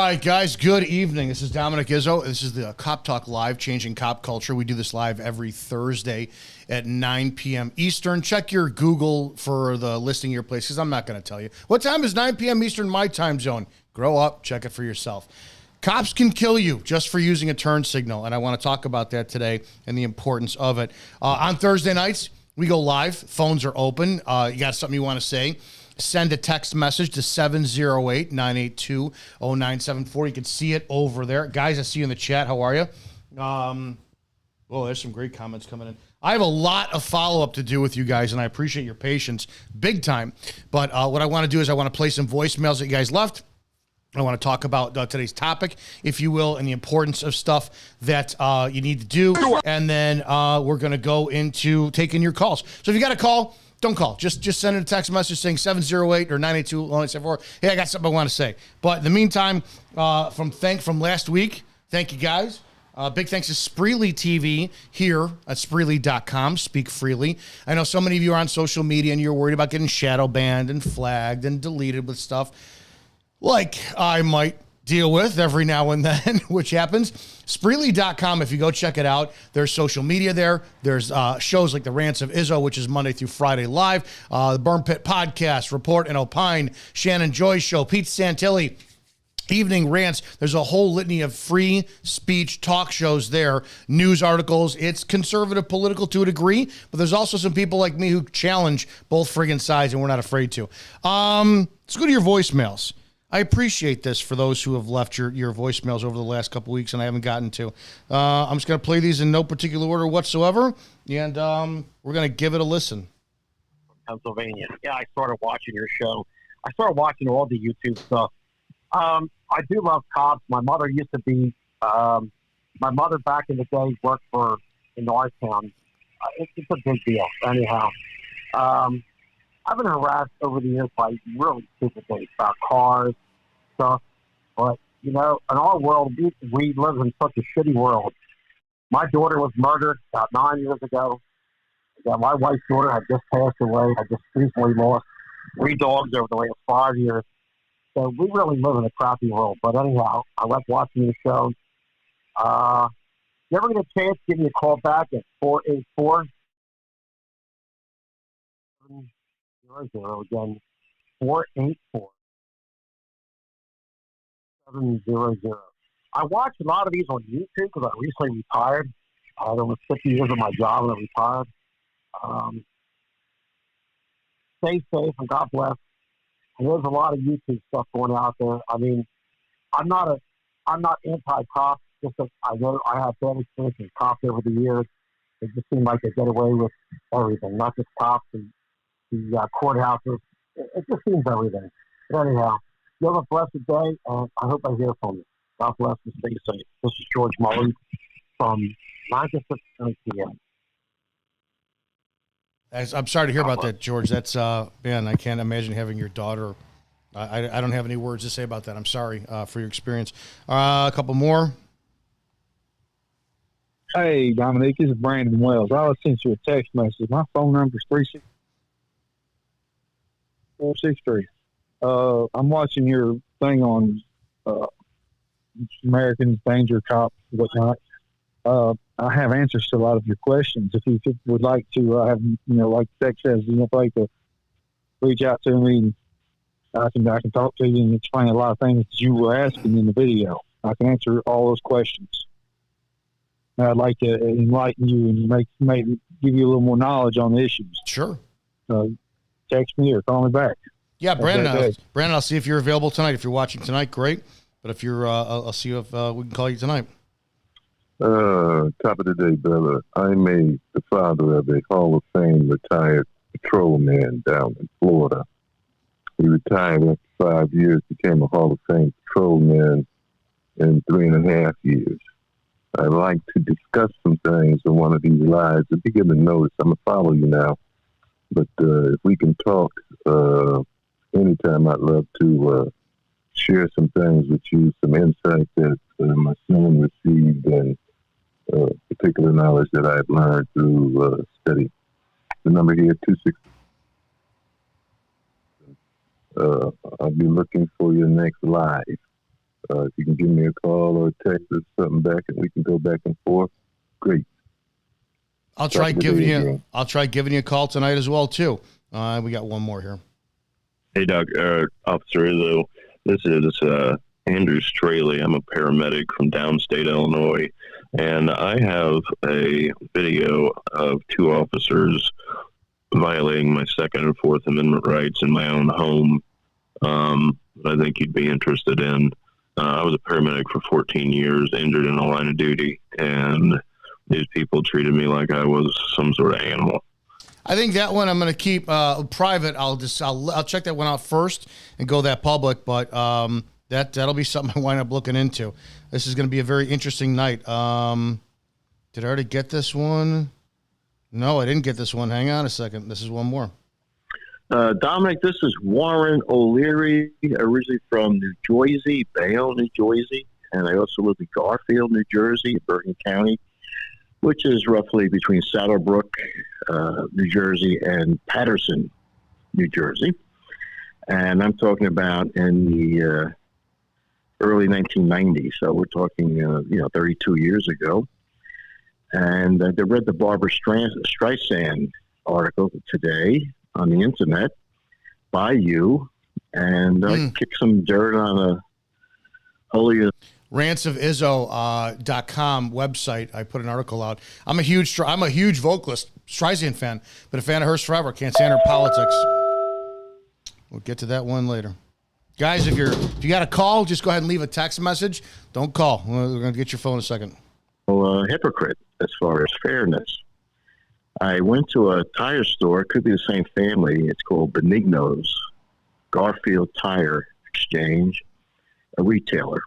right, guys, good evening. This is Dominic Izzo. This is the Cop Talk Live, Changing Cop Culture. We do this live every Thursday at 9 p.m. Eastern. Check your Google for the listing of your place, because I'm not going to tell you. What time is 9 p.m. Eastern, my time zone? Grow up, check it for yourself. Cops can kill you just for using a turn signal, and I want to talk about that today and the importance of it. On Thursday nights, we go live. Phones are open. You got something you want to say? Send a text message to 708-982-0974. You can see it over there. Guys, I see you in the chat. How are you? There's some great comments coming in. I have a lot of follow-up to do with you guys, and I appreciate your patience big time. But what I want to do is I want to play some voicemails that you guys left. I want to talk about today's topic, if you will, and the importance of stuff that you need to do. And then we're going to go into taking your calls. So if you got a call, don't call. Just send a text message saying 708 or 982-0974. Hey, I got something I want to say. But in the meantime, from last week, thank you guys. Big thanks to Spreely TV here at Spreely.com. Speak freely. I know so many of you are on social media and you're worried about getting shadow banned and flagged and deleted with stuff like I might deal with every now and then, which happens. Spreely.com, if you go check it out, there's social media there. There's shows like the Rants of Izzo, which is Monday through Friday live, the Burn Pit Podcast, Report and Opine, Shannon Joy's show, Pete Santilli, Evening Rants. There's a whole litany of free speech talk shows there, news articles. It's conservative political to a degree, but there's also some people like me who challenge both friggin' sides, and we're not afraid to. Let's go to your voicemails. I appreciate this for those who have left your voicemails over the last couple weeks and I haven't gotten to. I'm just going to play these in no particular order whatsoever, and we're going to give it a listen. Pennsylvania. Yeah, I started watching your show. I started watching all the YouTube stuff. I do love cops. My mother used to be, my mother back in the day worked in our town. It's a big deal. Anyhow, I've been harassed over the years by really stupid things about cars, stuff. But, in our world, we live in such a shitty world. My daughter was murdered about 9 years ago. My wife's daughter had just passed away. I just recently lost 3 dogs over the last 5 years. So we really live in a crappy world. But anyhow, I like watching the show. You ever get a chance, give me a call back at 484 again, 484-700. I watch a lot of these on YouTube because I recently retired. I had almost 50 years of my job and I retired. Stay safe and God bless. And there's a lot of YouTube stuff going out there. I mean, I'm not anti-cop. Just that I know I have bad experience with cops over the years. It just seems like they get away with everything, not just cops and the courthouses. It just seems everything. But anyhow, you have a blessed day, and I hope I hear from you. God bless and stay safe. This is George Mullen from Manchester, PM. I'm sorry to hear about that, George. That's, man, I can't imagine having your daughter. I don't have any words to say about that. I'm sorry for your experience. A couple more. Hey, Dominique, this is Brandon Wells. I sent you a text message. My phone number is 463. I'm watching your thing on Americans, danger, cops, whatnot. I have answers to a lot of your questions. If you would like to have, like Tex says, if you'd like to reach out to me, I can talk to you and explain a lot of things that you were asking in the video. I can answer all those questions. And I'd like to enlighten you and give you a little more knowledge on the issues. Sure. Text me or call me back. Yeah, Brandon, I'll see if you're available tonight. If you're watching tonight, great. But if you're, I'll see if we can call you tonight. Top of the day, brother. I'm the father of a Hall of Fame retired patrolman down in Florida. He retired after 5 years, became a Hall of Fame patrolman in 3.5 years. I'd like to discuss some things on one of these lives. If you give me notice, I'm going to follow you now. But if we can talk anytime, I'd love to share some things with you, some insight that my son received and particular knowledge that I've learned through study. The number here, 26. I'll be looking for your next live. If you can give me a call or a text or something back and we can go back and forth, great. I'll try giving you a call tonight as well, too. We got one more here. Hey, Doc, Officer Izzo. This is Andrew Straley. I'm a paramedic from downstate Illinois, and I have a video of two officers violating my Second and Fourth Amendment rights in my own home that I think you'd be interested in. I was a paramedic for 14 years, injured in the line of duty, and these people treated me like I was some sort of animal. I think that one I'm going to keep private. I'll check that one out first and go that public, but that'll be something I wind up looking into. This is going to be a very interesting night. Did I already get this one? No, I didn't get this one. Hang on a second. This is one more. Dominic, this is Warren O'Leary, originally from New Jersey, Bayonne, New Jersey, and I also live in Garfield, New Jersey, Bergen County, which is roughly between Saddlebrook, New Jersey, and Patterson, New Jersey. And I'm talking about in the early 1990s, so we're talking, 32 years ago. And I read the Barbara Streisand article today on the internet by you, and kicked some dirt on a holy... rantsofizzo.com website. I put an article out. I'm a huge vocalist, Streisand fan, but a fan of hers forever. Can't stand her politics. We'll get to that one later. Guys, if you got a call, just go ahead and leave a text message. Don't call. We're going to get your phone in a second. Well, hypocrite as far as fairness. I went to a tire store. It could be the same family. It's called Benigno's Garfield Tire Exchange, a retailer.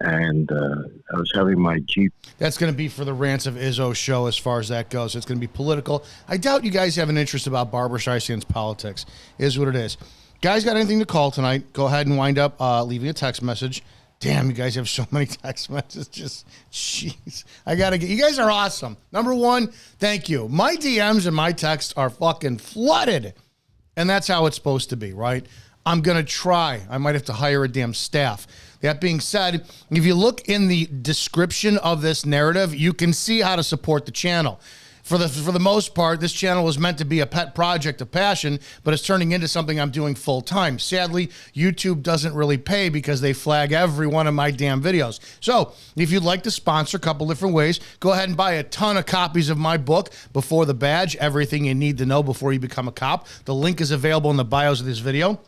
And I was having my Jeep. That's going to be for the Rants of Izzo show as far as that goes. It's going to be political. I doubt you guys have an interest about Barbara Streisand's politics. Is what it is. Guys, got anything to call tonight? Go ahead and wind up leaving a text message. Damn, you guys have so many text messages. Jeez. You guys are awesome. Number one, thank you. My DMs and my texts are fucking flooded. And that's how it's supposed to be, right? I'm going to try. I might have to hire a damn staff. That being said, if you look in the description of this narrative, you can see how to support the channel. For the most part, this channel was meant to be a pet project of passion, but it's turning into something I'm doing full time. Sadly, YouTube doesn't really pay because they flag every one of my damn videos. So if you'd like to sponsor a couple different ways, go ahead and buy a ton of copies of my book, Before the Badge, Everything You Need to Know Before You Become a Cop. The link is available in the bios of this video.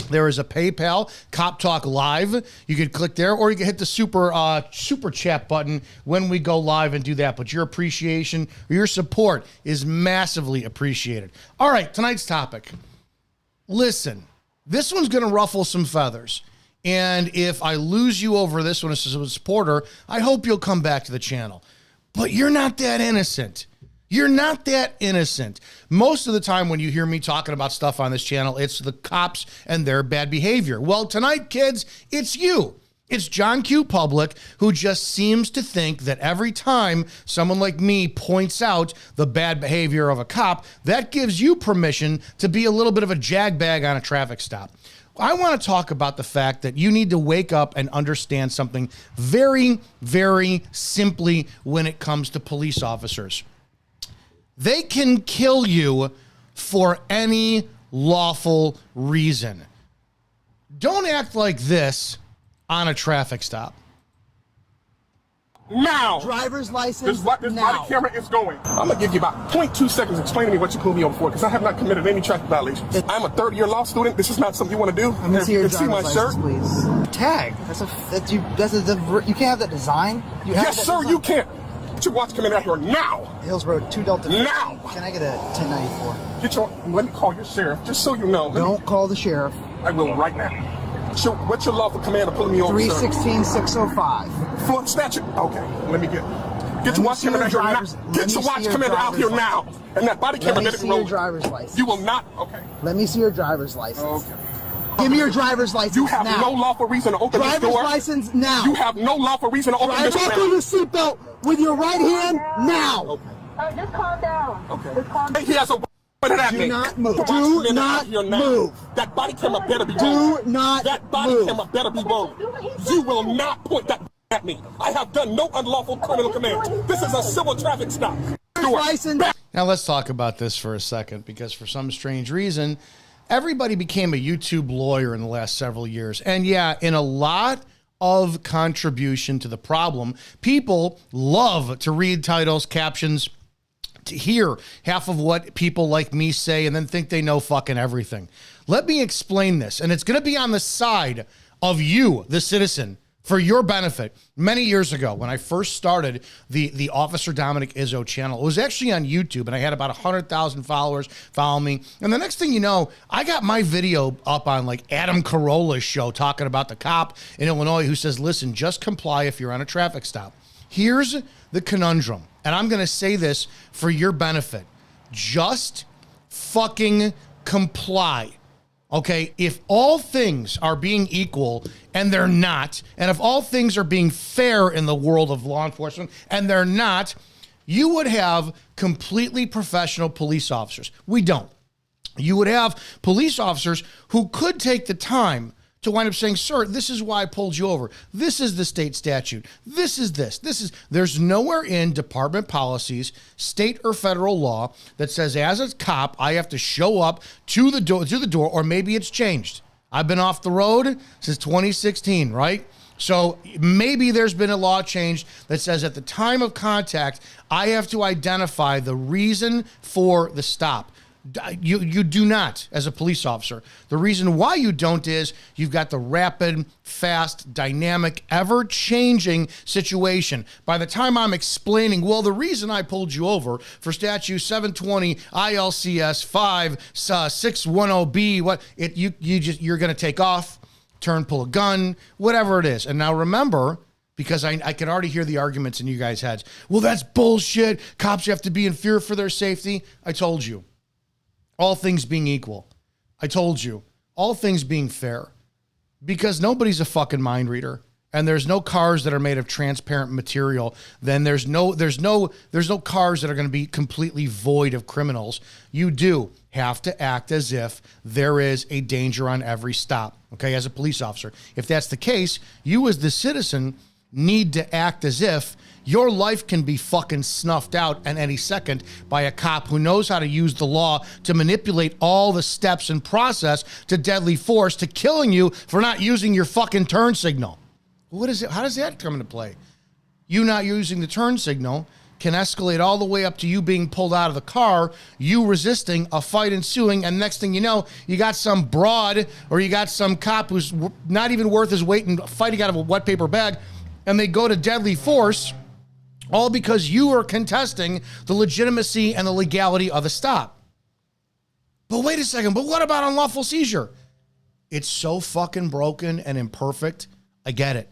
There is a PayPal, Cop Talk Live. You can click there, or you can hit the super chat button when we go live and do that. But your appreciation, your support is massively appreciated. All right, tonight's topic. Listen, this one's going to ruffle some feathers. And if I lose you over this one as a supporter, I hope you'll come back to the channel. But you're not that innocent. You're not that innocent. Most of the time when you hear me talking about stuff on this channel, it's the cops and their bad behavior. Well, tonight, kids, it's you. It's John Q. Public, who just seems to think that every time someone like me points out the bad behavior of a cop, that gives you permission to be a little bit of a jagbag on a traffic stop. I want to talk about the fact that you need to wake up and understand something very, very simply when it comes to police officers. They can kill you for any lawful reason. Don't act like this on a traffic stop. Now! Driver's license This now. body camera is going. I'm going to give you about 0.2 seconds explaining to me what you pulled me over for, because I have not committed any traffic violations. I'm a third-year law student. This is not something you want to do. Let me see your see my driver's shirt. license, please. Tag. You can't have that design. You have Yes, that sir, design. you can't. Get your watch coming out here now. Hills Road, 2 Delta. Now. Can I get a 1094? Let me call your sheriff, just so you know. Don't call the sheriff. I will right now. So, what's your lawful command of pulling me over, sir? 316-605. Florida statute. Okay, let me get your watch coming out here now. Get your watch coming out here now. And that body camera Let me didn't see your roll. driver's license. You will not. Okay. Let me see your driver's license. Okay. Give me your driver's license You have now. no lawful reason to open this Driver's door. license now. You have no lawful reason to open this door. Buckle your seatbelt with your right hand now. Okay. Just calm down. Okay. Just calm down. He has a weapon pointed at Do me. not move. To watch Do men not out here now. move. That body camera better be Do rolling. not That body move. camera better be rolling. You will not point that at me. I have done no unlawful criminal command. This is a civil traffic stop. Do it. License. Now let's talk about this for a second, because for some strange reason, everybody became a YouTube lawyer in the last several years. And yeah, in a lot of contribution to the problem, people love to read titles, captions, to hear half of what people like me say and then think they know fucking everything. Let me explain this. And it's going to be on the side of you, the citizen, for your benefit. Many years ago, when I first started the Officer Dominic Izzo channel, it was actually on YouTube, and I had about 100,000 followers follow me. And the next thing you know, I got my video up on like Adam Carolla's show talking about the cop in Illinois who says, listen, just comply if you're on a traffic stop. Here's the conundrum, and I'm going to say this for your benefit. Just fucking comply. Okay, if all things are being equal and they're not, and if all things are being fair in the world of law enforcement and they're not, you would have completely professional police officers. We don't. You would have police officers who could take the time to wind up saying, sir, this is why I pulled you over. This is the state statute. This is this. There's nowhere in department policies, state or federal law, that says as a cop, I have to show up to the door, or maybe it's changed. I've been off the road since 2016, right? So maybe there's been a law change that says at the time of contact, I have to identify the reason for the stop. You do not, as a police officer. The reason why you don't is you've got the rapid, fast, dynamic, ever-changing situation. By the time I'm explaining, well, the reason I pulled you over for statute 720 ILCS 5610B, you're going to take off, turn, pull a gun, whatever it is. And now remember, because I can already hear the arguments in you guys' heads. Well, that's bullshit. Cops have to be in fear for their safety. I told you. All things being equal. I told you. All things being fair. Because nobody's a fucking mind reader. And there's no cars that are made of transparent material. Then there's no cars that are going to be completely void of criminals. You do have to act as if there is a danger on every stop. Okay, as a police officer. If that's the case, you as the citizen need to act as if your life can be fucking snuffed out at any second by a cop who knows how to use the law to manipulate all the steps and process to deadly force to killing you for not using your fucking turn signal. What is it? How does that come into play? You not using the turn signal can escalate all the way up to you being pulled out of the car, you resisting, a fight ensuing, and next thing you know, you got some broad or you got some cop who's not even worth his weight in fighting out of a wet paper bag, and they go to deadly force, all because you are contesting the legitimacy and the legality of the stop. But wait a second, but what about unlawful seizure? It's so fucking broken and imperfect. I get it.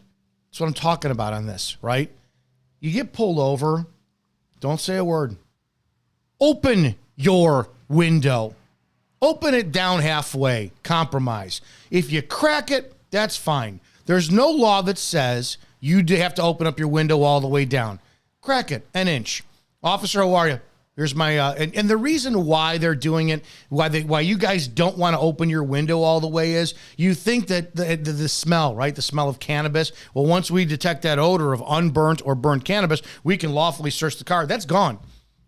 That's what I'm talking about on this, right? You get pulled over, don't say a word. Open your window. Open it down halfway, compromise. If you crack it, that's fine. There's no law that says you have to open up your window all the way down. Crack it an inch. Officer, how are you? Here's my, and the reason why they're doing it, why you guys don't want to open your window all the way is you think that the smell, right? The smell of cannabis. Well, once we detect that odor of unburnt or burnt cannabis, we can lawfully search the car. That's gone.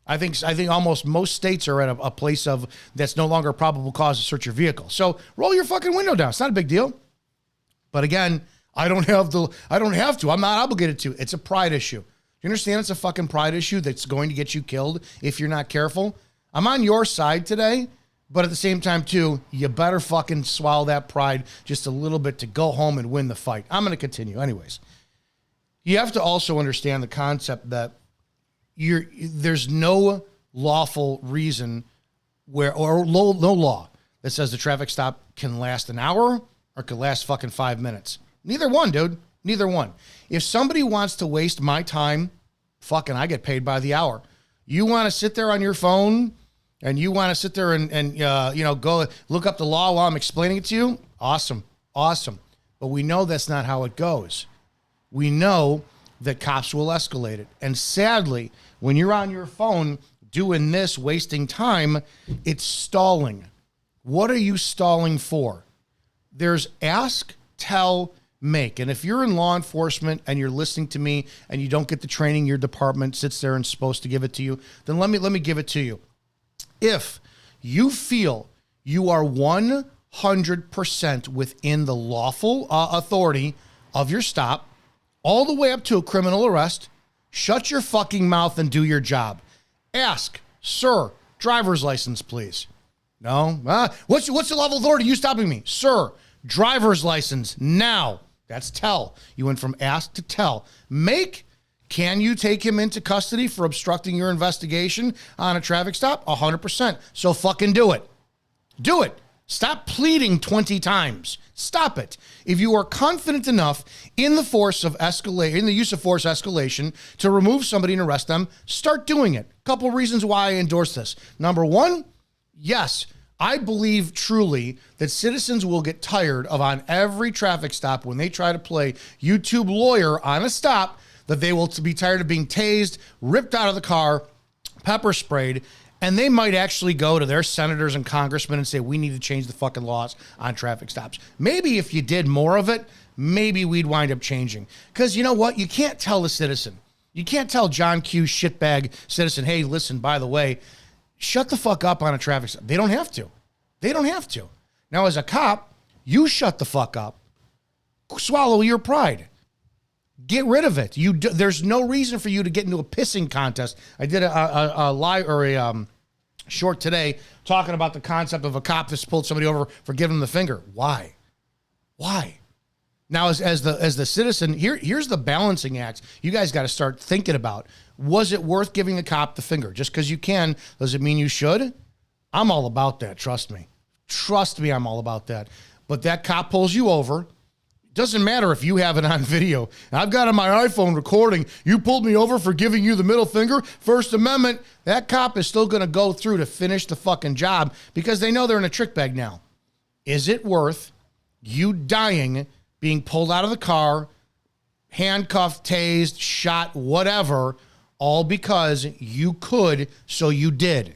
I think almost most states are at a place of that's no longer a probable cause to search your vehicle. So roll your fucking window down. It's not a big deal. But again, I don't have to. I'm not obligated to. It's a pride issue. You understand it's a fucking pride issue that's going to get you killed if you're not careful? I'm on your side today, but at the same time, too, you better fucking swallow that pride just a little bit to go home and win the fight. I'm going to continue. Anyways, you have to also understand the concept that there's no lawful reason no law that says the traffic stop can last an hour or could last fucking 5 minutes. Neither one, dude. Neither one. If somebody wants to waste my time, fucking I get paid by the hour. You want to sit there on your phone and you want to sit there and go look up the law while I'm explaining it to you? Awesome. But we know that's not how it goes. We know that cops will escalate it. And sadly, when you're on your phone doing this, wasting time, it's stalling. What are you stalling for? There's ask, tell, make. And if you're in law enforcement and you're listening to me and you don't get the training your department sits there and is supposed to give it to you, then let me give it to you. If you feel you are 100% within the lawful authority of your stop, all the way up to a criminal arrest, shut your fucking mouth and do your job. Ask, sir, driver's license, please. No? What's the level of authority you stopping me? Sir, driver's license, now. That's tell. You went from ask to tell. Make, can you take him into custody for obstructing your investigation on a traffic stop? 100%. So fucking do it. Do it. Stop pleading 20 times. Stop it. If you are confident enough in the use of force escalation to remove somebody and arrest them, start doing it. A couple reasons why I endorse this. Number one, yes, I believe truly that citizens will get tired of on every traffic stop when they try to play YouTube lawyer on a stop, that they will be tired of being tased, ripped out of the car, pepper sprayed, and they might actually go to their senators and congressmen and say, we need to change the fucking laws on traffic stops. Maybe if you did more of it, maybe we'd wind up changing. Because you know what? You can't tell the citizen. You can't tell John Q. shitbag citizen, hey, listen, by the way, shut the fuck up on a traffic stop. They don't have to. They don't have to. Now, as a cop, you shut the fuck up. Swallow your pride. Get rid of it. There's no reason for you to get into a pissing contest. I did a live or a short today talking about the concept of a cop that's pulled somebody over for giving them the finger. Why? Now, as the citizen, here's the balancing act you guys got to start thinking about. Was it worth giving the cop the finger? Just because you can, does it mean you should? I'm all about that. Trust me. Trust me, I'm all about that. But that cop pulls you over. Doesn't matter if you have it on video. I've got on my iPhone recording, you pulled me over for giving you the middle finger, First Amendment. That cop is still going to go through to finish the fucking job because they know they're in a trick bag now. Is it worth you dying, being pulled out of the car, handcuffed, tased, shot, whatever, all because you could, so you did?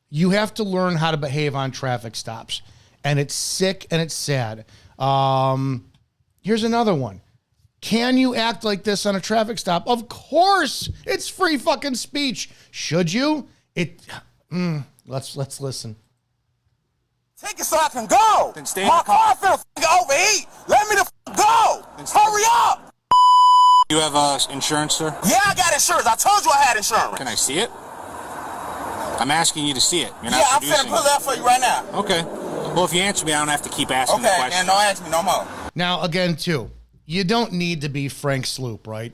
You have to learn how to behave on traffic stops. And it's sick and it's sad. Here's another one. Can you act like this on a traffic stop? Of course. It's free fucking speech. Should you? Let's listen. Take it so I can go. Then stay in My the car. car finna overheat. Let me the go. Hurry up. You have insurance, sir? Yeah, I got insurance. I told you I had insurance. Can I see it? I'm asking you to see it. You're not Yeah, I'm producing finna pull it up for you right now. Okay. Well, if you answer me, I don't have to keep asking the Okay, questions. and don't ask me no more. Now, again, too, you don't need to be Frank Sloop, right?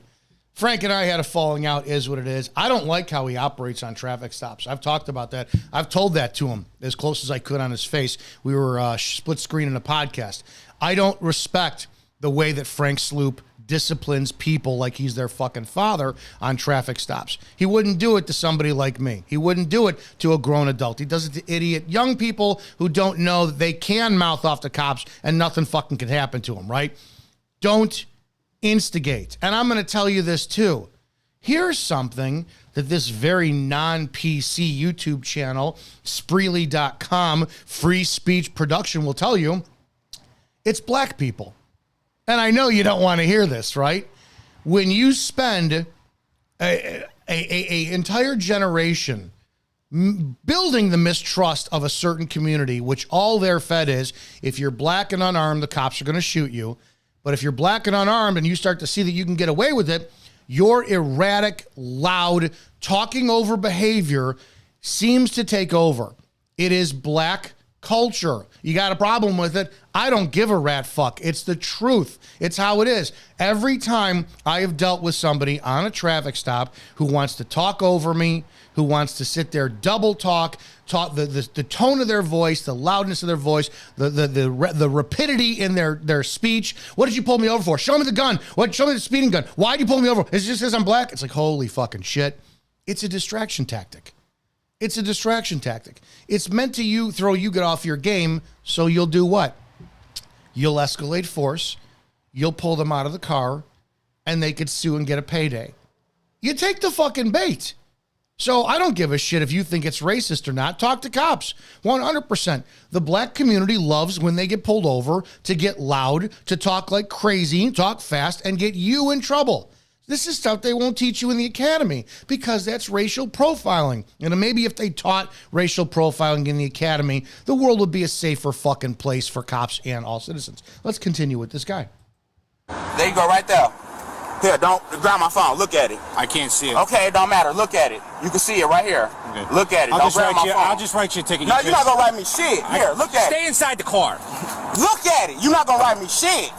Frank and I had a falling out, is what it is. I don't like how he operates on traffic stops. I've talked about that. I've told that to him as close as I could on his face. We were split screening a podcast. I don't respect the way that Frank Sloop disciplines people like he's their fucking father on traffic stops. He wouldn't do it to somebody like me. He wouldn't do it to a grown adult. He does it to idiot young people who don't know that they can mouth off to cops and nothing fucking can happen to them, right? Don't instigate. And I'm going to tell you this too. Here's something that this very non-PC YouTube channel, Spreely.com, free speech production, will tell you. It's black people. And I know you don't want to hear this, right? When you spend a entire generation building the mistrust of a certain community, which all they're fed is, if you're black and unarmed, the cops are going to shoot you. But if you're black and unarmed and you start to see that you can get away with it, your erratic, loud, talking over behavior seems to take over. It is black culture. You got a problem with it? I don't give a rat fuck. It's the truth. It's how it is. Every time I have dealt with somebody on a traffic stop who wants to talk over me, who wants to sit there, double talk the tone of their voice, the loudness of their voice, the rapidity in their speech. What did you pull me over for? Show me the gun. Show me the speeding gun. Why did you pull me over? It just says I'm black. It's like, holy fucking shit. It's a distraction tactic. It's a distraction tactic. It's meant to throw you get off your game, so you'll do what? You'll escalate force, you'll pull them out of the car, and they could sue and get a payday. You take the fucking bait. So I don't give a shit if you think it's racist or not. Talk to cops. 100%. The black community loves when they get pulled over to get loud, to talk like crazy, talk fast, and get you in trouble. This is stuff they won't teach you in the academy because that's racial profiling. And maybe if they taught racial profiling in the academy, the world would be a safer fucking place for cops and all citizens. Let's continue with this guy. There you go, right there. Here, don't grab my phone. Look at it. I can't see it. Okay, it don't matter. Look at it. You can see it right here. Okay. Look at it. I'll Don't just grab write my you. phone. I'll just write you a ticket. No, you're not gonna write me shit. Here, look at it. Stay inside the car. Look at it. You're not gonna write me shit.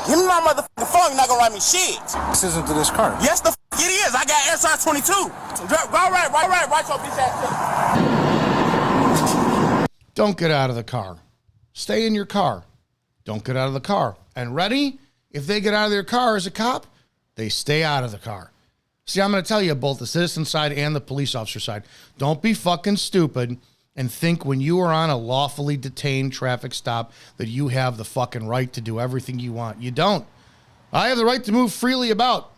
Give me my motherfucking phone. You're not gonna write me shit. This isn't to this car. Yes, the it is. I got SR 22. Go right your bitch ass. Don't get out of the car. Stay in your car. Don't get out of the car. And ready? If they get out of their car as a cop, they stay out of the car. See, I'm going to tell you both the citizen side and the police officer side. Don't be fucking stupid and think when you are on a lawfully detained traffic stop that you have the fucking right to do everything you want. You don't. I have the right to move freely about.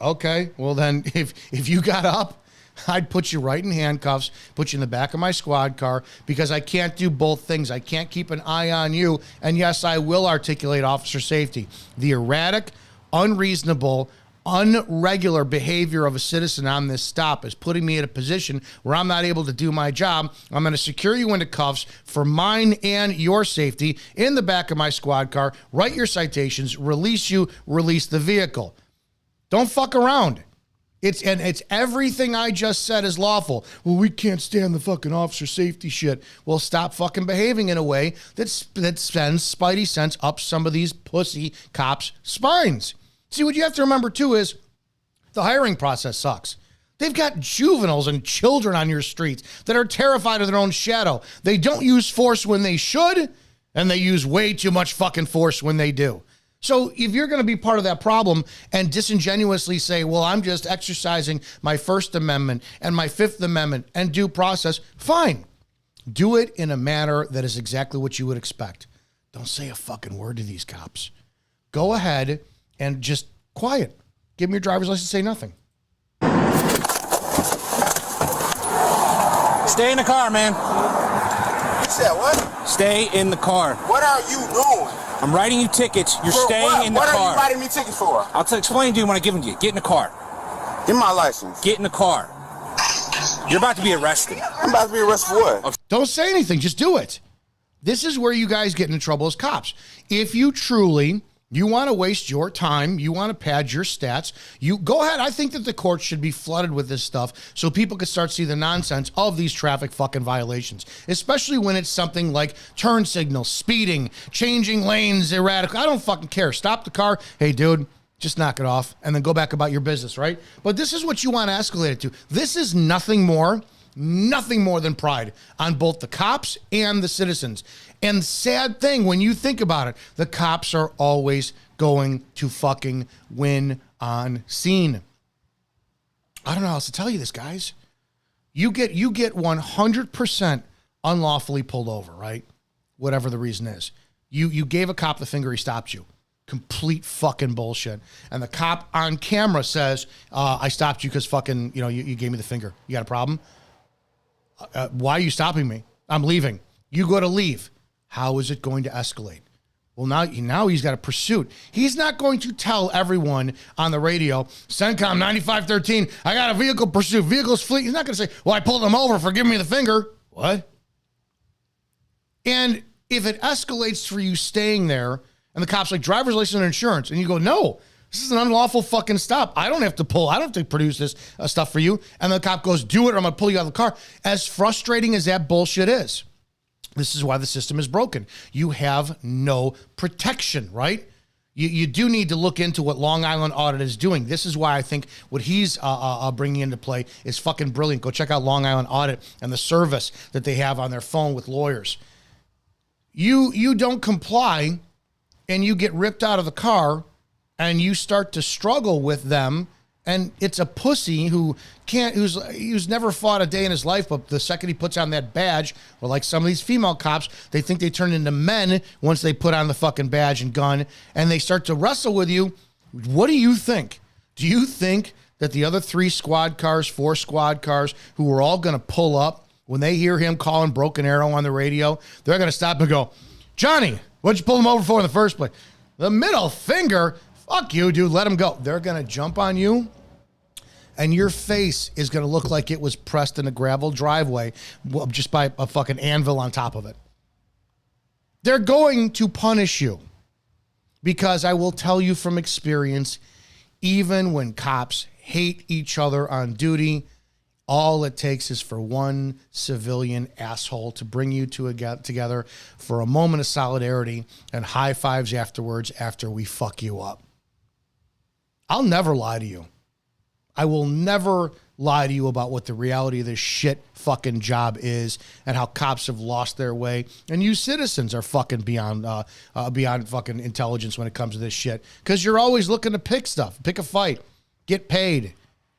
Okay, well then, if you got up, I'd put you right in handcuffs, put you in the back of my squad car, because I can't do both things. I can't keep an eye on you, and yes, I will articulate officer safety. The erratic, unreasonable, unregular behavior of a citizen on this stop is putting me in a position where I'm not able to do my job. I'm going to secure you into cuffs for mine and your safety in the back of my squad car, write your citations, release you, release the vehicle. Don't fuck around. It's everything I just said is lawful. Well, we can't stand the fucking officer safety shit. Well, stop fucking behaving in a way that sends spidey sense up some of these pussy cops' spines. See, what you have to remember, too, is the hiring process sucks. They've got juveniles and children on your streets that are terrified of their own shadow. They don't use force when they should, and they use way too much fucking force when they do. So if you're going to be part of that problem and disingenuously say, well, I'm just exercising my First Amendment and my Fifth Amendment and due process, fine. Do it in a manner that is exactly what you would expect. Don't say a fucking word to these cops. Go ahead and just quiet. Give them your driver's license, say nothing. Stay in the car, man. You said what? Stay in the car. What are you doing? I'm writing you tickets. You're For staying what? in the What car. are you writing me tickets for? I'll explain to you when I give them to you. Get in the car. Give me my license. Get in the car. You're about to be arrested. I'm about to be arrested for what? Don't say anything. Just do it. This is where you guys get into trouble as cops. If you truly... you want to waste your time, you want to pad your stats, you go ahead. I think that the courts should be flooded with this stuff so people can start to see the nonsense of these traffic fucking violations, especially when it's something like turn signals, speeding, changing lanes, erratic. I don't fucking care. Stop the car. Hey, dude, just knock it off and then go back about your business, right? But this is what you want to escalate it to. This is nothing more than pride on both the cops and the citizens. And sad thing, when you think about it, the cops are always going to fucking win on scene. I don't know how else to tell you this, guys. You get 100% unlawfully pulled over, right? Whatever the reason is. You gave a cop the finger, he stopped you. Complete fucking bullshit. And the cop on camera says, I stopped you because fucking, you gave me the finger. You got a problem? Why are you stopping me? I'm leaving. You go to leave. How is it going to escalate? Well, now he's got a pursuit. He's not going to tell everyone on the radio, CENTCOM 9513, I got a vehicle pursuit, vehicles fleet. He's not going to say, well, I pulled him over for giving me the finger. What? And if it escalates for you staying there and the cop's like, driver's license and insurance, and you go, no, this is an unlawful fucking stop. I don't have to produce this stuff for you. And the cop goes, do it or I'm going to pull you out of the car. As frustrating as that bullshit is, this is why the system is broken. You have no protection, right? You do need to look into what Long Island Audit is doing. This is why I think what he's bringing into play is fucking brilliant. Go check out Long Island Audit and the service that they have on their phone with lawyers. You don't comply and you get ripped out of the car and you start to struggle with them. And it's a pussy who's never fought a day in his life, but the second he puts on that badge, or like some of these female cops, they think they turn into men once they put on the fucking badge and gun, and they start to wrestle with you. What do you think? Do you think that the other 3 squad cars, 4 squad cars, who were all going to pull up, when they hear him calling Broken Arrow on the radio, they're going to stop and go, Johnny, what'd you pull him over for in the first place? The middle finger? Fuck you, dude. Let him go. They're going to jump on you, and your face is going to look like it was pressed in a gravel driveway just by a fucking anvil on top of it. They're going to punish you, because I will tell you from experience, even when cops hate each other on duty, all it takes is for one civilian asshole to bring you together for a moment of solidarity and high fives afterwards after we fuck you up. I'll never lie to you. I will never lie to you about what the reality of this shit fucking job is and how cops have lost their way. And you citizens are fucking beyond fucking intelligence when it comes to this shit, because you're always looking to pick stuff, pick a fight, get paid,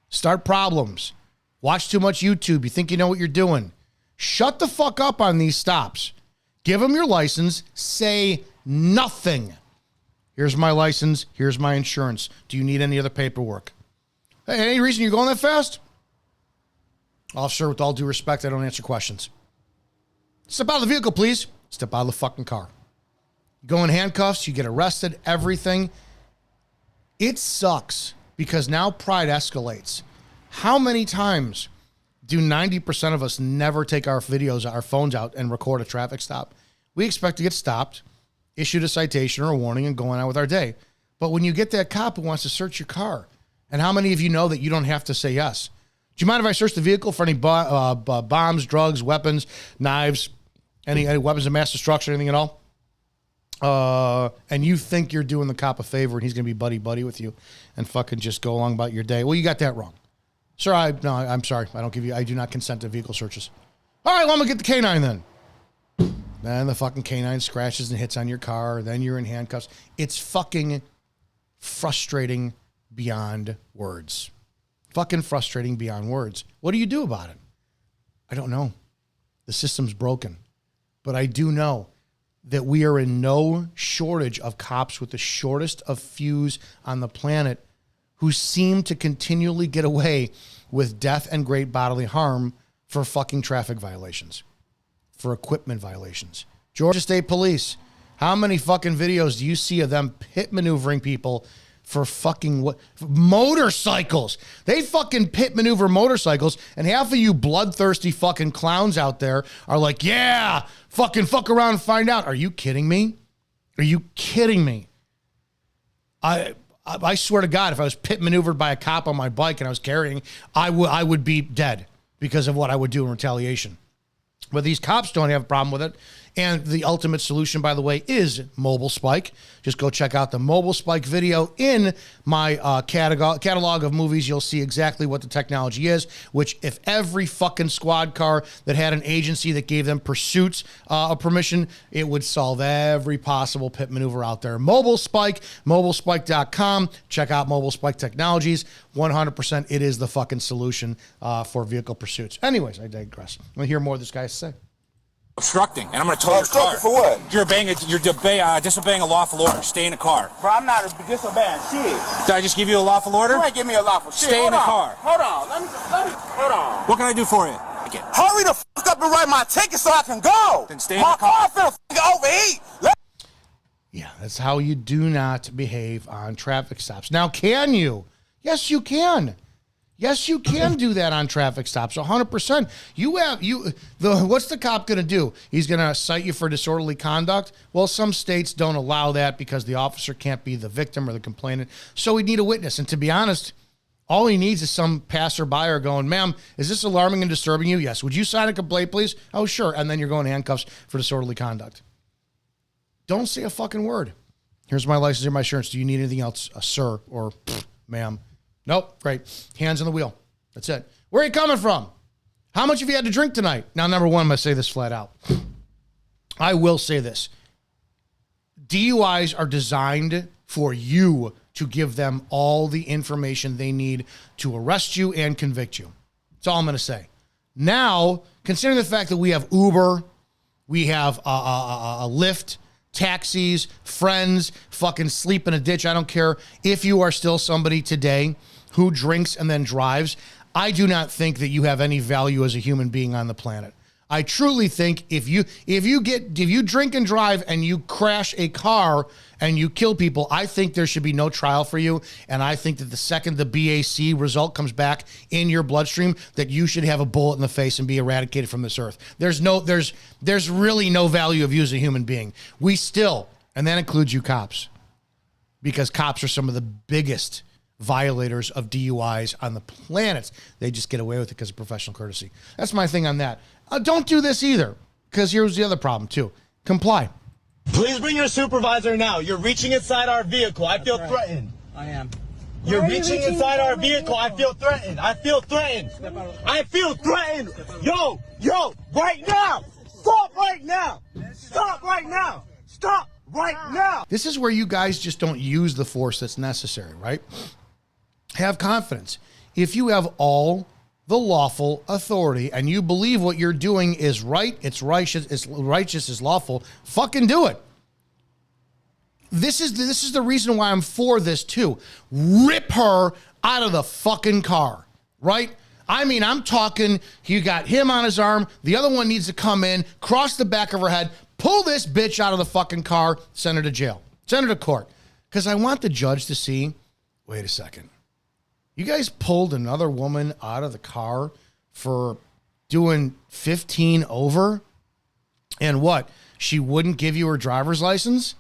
start problems. Watch too much YouTube. You think you know what you're doing. Shut the fuck up on these stops. Give them your license. Say nothing. Here's my license. Here's my insurance. Do you need any other paperwork? Hey, any reason you're going that fast? Officer, with all due respect, I don't answer questions. Step out of the vehicle, please. Step out of the fucking car. You go in handcuffs. You get arrested. Everything. It sucks because now pride escalates. How many times do 90% of us never take our phones out and record a traffic stop? We expect to get stopped, issued a citation or a warning, and go on out with our day. But when you get that cop who wants to search your car, and how many of you know that you don't have to say yes? Do you mind if I search the vehicle for any bombs, drugs, weapons, knives, any weapons of mass destruction, anything at all? And you think you're doing the cop a favor and he's going to be buddy-buddy with you and fucking just go along about your day. Well, you got that wrong. Sir, I'm sorry. I do not consent to vehicle searches. All right, well, I'm going to get the canine then. Then the fucking canine scratches and hits on your car. Then you're in handcuffs. It's fucking frustrating beyond words. Fucking frustrating beyond words. What do you do about it? I don't know. The system's broken. But I do know that we are in no shortage of cops with the shortest of fuse on the planet who seem to continually get away with death and great bodily harm for fucking traffic violations, for equipment violations. Georgia State Police, how many fucking videos do you see of them pit maneuvering people for fucking what? Motorcycles. They fucking pit maneuver motorcycles, and half of you bloodthirsty fucking clowns out there are like, yeah, fucking fuck around and find out. Are you kidding me? Are you kidding me? I swear to God, if I was pit maneuvered by a cop on my bike and I was carrying, I would be dead because of what I would do in retaliation. But these cops don't have a problem with it. And the ultimate solution, by the way, is Mobile Spike. Just go check out the Mobile Spike video in my catalog of movies. You'll see exactly what the technology is, which if every fucking squad car that had an agency that gave them pursuits permission, it would solve every possible pit maneuver out there. Mobile Spike, mobilespike.com. Check out Mobile Spike Technologies. 100% it is the fucking solution for vehicle pursuits. Anyways, I digress. I want to hear more of this guy has to say. Obstructing, and I'm going to tow your car. For what? You're disobeying a lawful order. Stay in the car. Bro, I'm not disobeying shit. Did I just give you a lawful order? You ain't give me a lawful shit. Stay in the car. Hold on. Let me, hold on. What can I do for you? Hurry the fuck up and write my ticket so I can go. Then stay in the car. My car finna overheat. Yeah, that's how you do not behave on traffic stops. Now, can you? Yes, you can. Yes, you can do that on traffic stops. 100%. What's the cop going to do? He's going to cite you for disorderly conduct? Well, some states don't allow that because the officer can't be the victim or the complainant. So we need a witness. And to be honest, all he needs is some passerby going, ma'am, is this alarming and disturbing you? Yes. Would you sign a complaint, please? Oh, sure. And then you're going handcuffs for disorderly conduct. Don't say a fucking word. Here's my license, here's my insurance. Do you need anything else, sir or ma'am? Nope. Great. Hands on the wheel. That's it. Where are you coming from? How much have you had to drink tonight? Now, number one, I'm going to say this flat out. I will say this. DUIs are designed for you to give them all the information they need to arrest you and convict you. That's all I'm going to say. Now, considering the fact that we have Uber, we have a Lyft, taxis, friends, fucking sleep in a ditch. I don't care if you are still somebody today who drinks and then drives, I do not think that you have any value as a human being on the planet. I truly think if you drink and drive and you crash a car and you kill people, I think there should be no trial for you. And I think that the second the BAC result comes back in your bloodstream, that you should have a bullet in the face and be eradicated from this earth. There's really no value of you as a human being. We still, and that includes you cops, because cops are some of the biggest violators of DUIs on the planet. They just get away with it because of professional courtesy. That's my thing on that. Don't do this either, because here's the other problem too. Comply. Please bring your supervisor now. You're reaching inside our vehicle. I feel threatened. I am. You're reaching inside our vehicle. I feel threatened. I feel threatened. I feel threatened. Yo, right now. Stop right now. Stop right now. Stop right now. This is where you guys just don't use the force that's necessary, right? Have confidence. If you have all the lawful authority and you believe what you're doing is right, it's righteous, is lawful, fucking do it. This is the reason why I'm for this too. Rip her out of the fucking car, right? I mean, I'm talking, you got him on his arm, the other one needs to come in, cross the back of her head, pull this bitch out of the fucking car, send her to jail, send her to court. Because I want the judge to see, wait a second, you guys pulled another woman out of the car for doing 15 over? And what? She wouldn't give you her driver's license?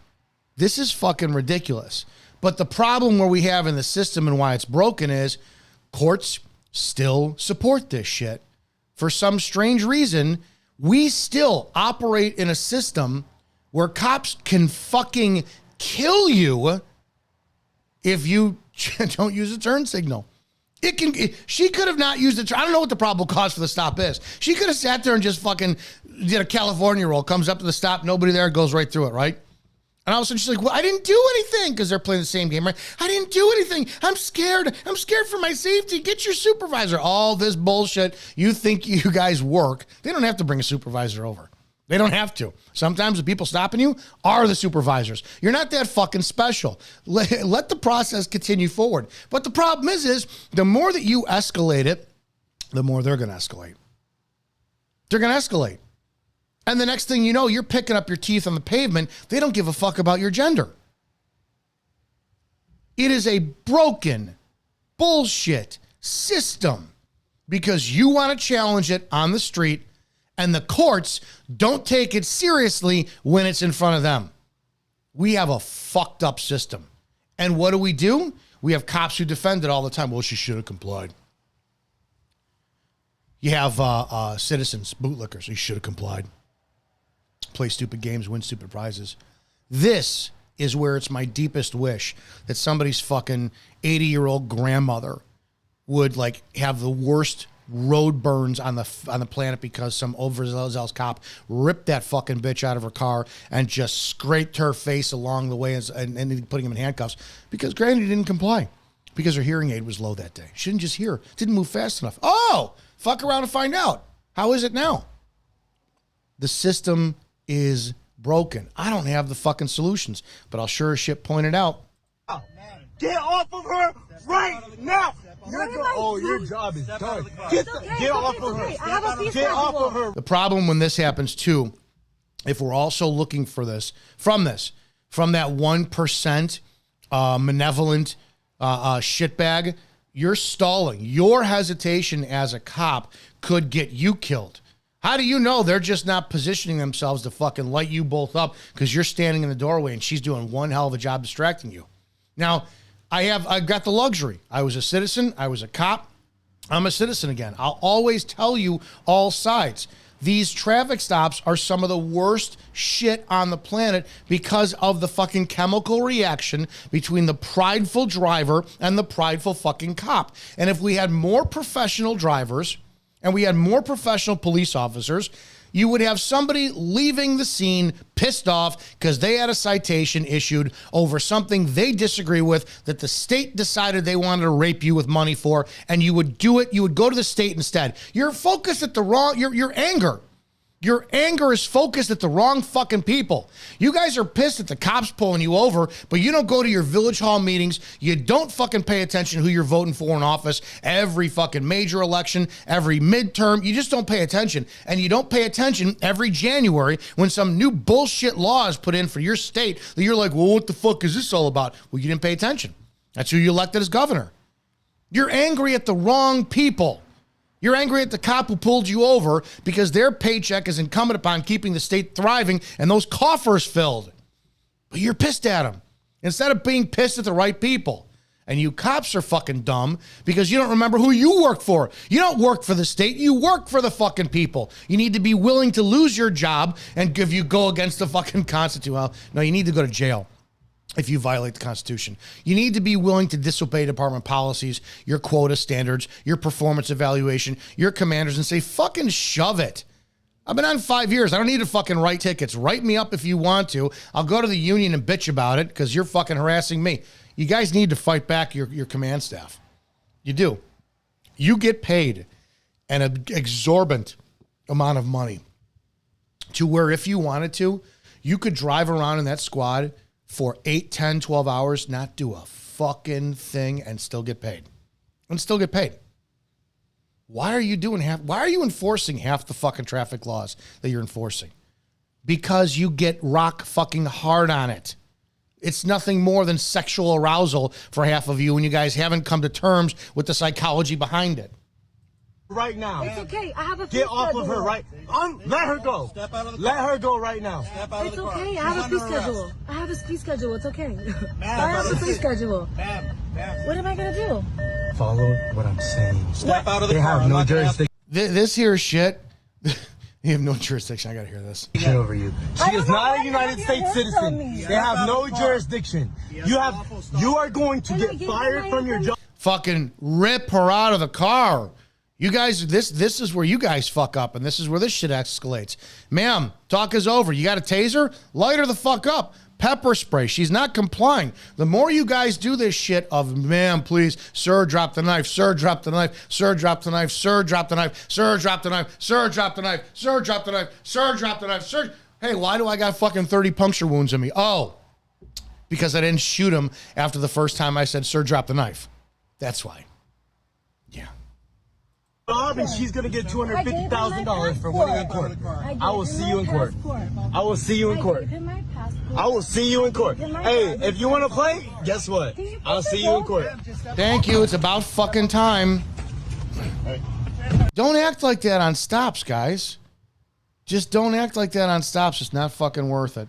This is fucking ridiculous. But the problem where we have in the system and why it's broken is courts still support this shit. For some strange reason, we still operate in a system where cops can fucking kill you if you don't use a turn signal. She could have not used I don't know what the probable cause for the stop is. She could have sat there and just fucking did a California roll, comes up to the stop, nobody there, goes right through it, right? And all of a sudden she's like, well, I didn't do anything, because they're playing the same game, right? I didn't do anything. I'm scared. I'm scared for my safety. Get your supervisor. All this bullshit. You think you guys work. They don't have to bring a supervisor over. They don't have to. Sometimes the people stopping you are the supervisors. You're not that fucking special. Let the process continue forward. But the problem is the more that you escalate it, the more they're going to escalate. They're going to escalate. And the next thing you know, you're picking up your teeth on the pavement. They don't give a fuck about your gender. It is a broken bullshit system because you want to challenge it on the street, and the courts don't take it seriously when it's in front of them. We have a fucked up system. And what do? We have cops who defend it all the time. Well, she should have complied. You have citizens, bootlickers. He should have complied. Play stupid games, win stupid prizes. This is where it's my deepest wish that somebody's fucking 80-year-old grandmother would like have the worst road burns on the planet because some overzealous cop ripped that fucking bitch out of her car and just scraped her face along the way and putting him in handcuffs because Granny didn't comply because her hearing aid was low that day. She didn't just hear, didn't move fast enough. Oh, fuck around and find out. How is it now? The system is broken. I don't have the fucking solutions, but I'll sure as shit point it out. Get off of her right now. Your job is done. Get off of her. Get off of her. The problem when this happens too, if we're also looking for this, from that 1% malevolent shitbag, you're stalling. Your hesitation as a cop could get you killed. How do you know they're just not positioning themselves to fucking light you both up because you're standing in the doorway and she's doing one hell of a job distracting you? Now, I've got the luxury. I was a citizen. I was a cop. I'm a citizen again. I'll always tell you all sides. These traffic stops are some of the worst shit on the planet because of the fucking chemical reaction between the prideful driver and the prideful fucking cop. And if we had more professional drivers and we had more professional police officers, you would have somebody leaving the scene pissed off because they had a citation issued over something they disagree with that the state decided they wanted to rape you with money for, and you would do it. You would go to the state instead. You're focused at the wrong, your anger. Your anger is focused at the wrong fucking people. You guys are pissed at the cops pulling you over, but you don't go to your village hall meetings. You don't fucking pay attention to who you're voting for in office every fucking major election, every midterm. You just don't pay attention. And you don't pay attention every January when some new bullshit law is put in for your state that you're like, well, what the fuck is this all about? Well, you didn't pay attention. That's who you elected as governor. You're angry at the wrong people. You're angry at the cop who pulled you over because their paycheck is incumbent upon keeping the state thriving and those coffers filled. But you're pissed at them instead of being pissed at the right people. And you cops are fucking dumb because you don't remember who you work for. You don't work for the state. You work for the fucking people. You need to be willing to lose your job and if you go against the fucking Constitution. Well, no, you need to go to jail if you violate the Constitution. You need to be willing to disobey department policies, your quota standards, your performance evaluation, your commanders, and say, fucking shove it. I've been on 5 years. I don't need to fucking write tickets. Write me up if you want to. I'll go to the union and bitch about it because you're fucking harassing me. You guys need to fight back your command staff. You do. You get paid an exorbitant amount of money to where if you wanted to, you could drive around in that squad for 8, 10, 12 hours, not do a fucking thing and still get paid. And still get paid. Why are you enforcing half the fucking traffic laws that you're enforcing? Because you get rock fucking hard on it. It's nothing more than sexual arousal for half of you, and you guys haven't come to terms with the psychology behind it. Right now. It's okay. I have a Get off of her, right? Let her go. Let her go right now. It's okay. I have a fee schedule. I have a fee schedule. It's okay. I have a fee schedule. What am I going to do? Follow what I'm saying. Step out of the car. They have no jurisdiction. This here shit. You have no jurisdiction. I got to hear this. Over you. She is not a United States citizen. They have no jurisdiction. You are going to get fired from your job. Fucking rip her out of the car. You guys, this is where you guys fuck up, and this is where this shit escalates. Ma'am, talk is over. You got a taser? Light her the fuck up. Pepper spray. She's not complying. The more you guys do this shit of, ma'am, please, sir, drop the knife, sir, drop the knife, sir, drop the knife, sir, drop the knife, sir, drop the knife, sir, drop the knife, sir, drop the knife, sir, drop the knife, sir. Hey, why do I got fucking 30 puncture wounds in me? Oh, because I didn't shoot him after the first time I said, sir, drop the knife. That's why. Yeah. And she's gonna get $250,000 for winning in court. I will see you in court. I will see you in court. I will see you in court. Hey, if you want to play, guess what? I'll see you in court. Thank you. It's about fucking time. Don't act like that on stops, guys. Just don't act like that on stops. It's not fucking worth it.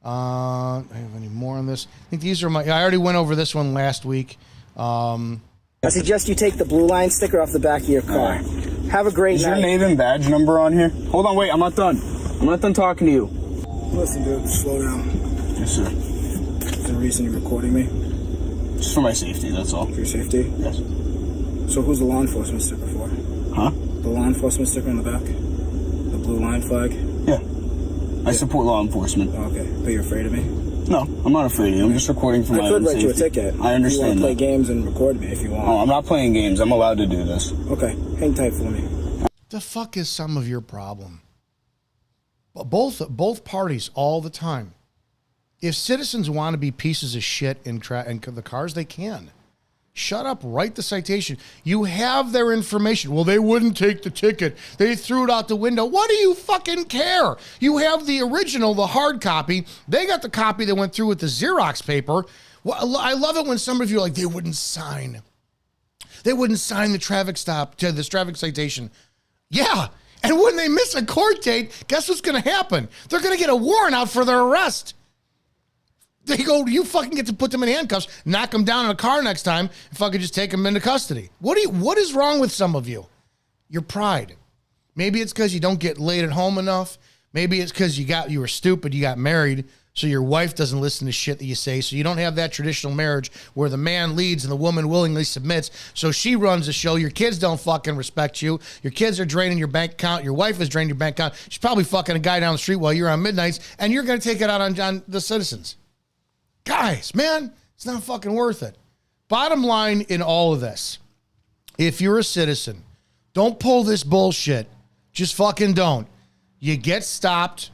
I have any more on this? I think these are I already went over this one last week. I suggest you take the blue line sticker off the back of your car. Have a great night. Is your name and badge number on here? Hold on, wait, I'm not done. I'm not done talking to you. Listen, dude, slow down. Yes, sir. Is there a reason you're recording me? Just for my safety, that's all. For your safety? Yes. So who's the law enforcement sticker for? Huh? The law enforcement sticker on the back? The blue line flag? Yeah. I support law enforcement. Oh, okay, but you're afraid of me? No, I'm not afraid of you. I'm just recording for my own safety. I could write you a ticket. I understand if you want to play that. Games and record me if you want. Oh, I'm not playing games. I'm allowed to do this. Okay, hang tight for me. The fuck is some of your problem? Both parties all the time. If citizens want to be pieces of shit in the cars, they can. Shut up, write the citation. You have their information. Well, they wouldn't take the ticket. They threw it out the window. What do you fucking care? You have the original, the hard copy. They got the copy that went through with the Xerox paper. Well, I love it when some of you are like, they wouldn't sign. They wouldn't sign the traffic stop to this traffic citation. Yeah, and when they miss a court date, guess what's going to happen? They're going to get a warrant out for their arrest. They go, you fucking get to put them in handcuffs, knock them down in a car next time, and fucking just take them into custody. What is wrong with some of you? Your pride. Maybe it's because you don't get laid at home enough. Maybe it's because you were stupid, you got married, so your wife doesn't listen to shit that you say, so you don't have that traditional marriage where the man leads and the woman willingly submits, so she runs the show. Your kids don't fucking respect you. Your kids are draining your bank account. Your wife is draining your bank account. She's probably fucking a guy down the street while you're on midnights, and you're going to take it out on the citizens. Guys, man, it's not fucking worth it. Bottom line in all of this, if you're a citizen, don't pull this bullshit. Just fucking don't. You get stopped.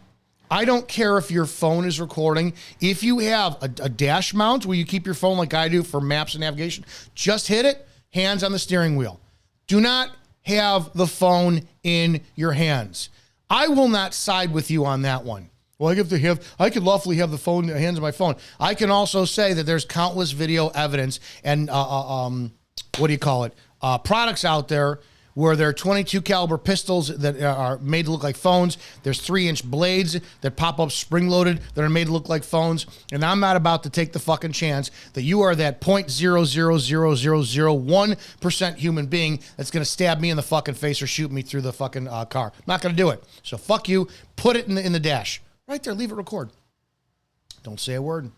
I don't care if your phone is recording. If you have a dash mount where you keep your phone like I do for maps and navigation, just hit it, hands on the steering wheel. Do not have the phone in your hands. I will not side with you on that one. Well, I could lawfully have the phone, hands on my phone. I can also say that there's countless video evidence and products out there where there are 22 caliber pistols that are made to look like phones. There's 3-inch blades that pop up spring-loaded that are made to look like phones. And I'm not about to take the fucking chance that you are that 0.0000001% human being that's going to stab me in the fucking face or shoot me through the fucking car. I'm not going to do it. So fuck you. Put it in the dash. Right there. Leave it record. Don't say a word.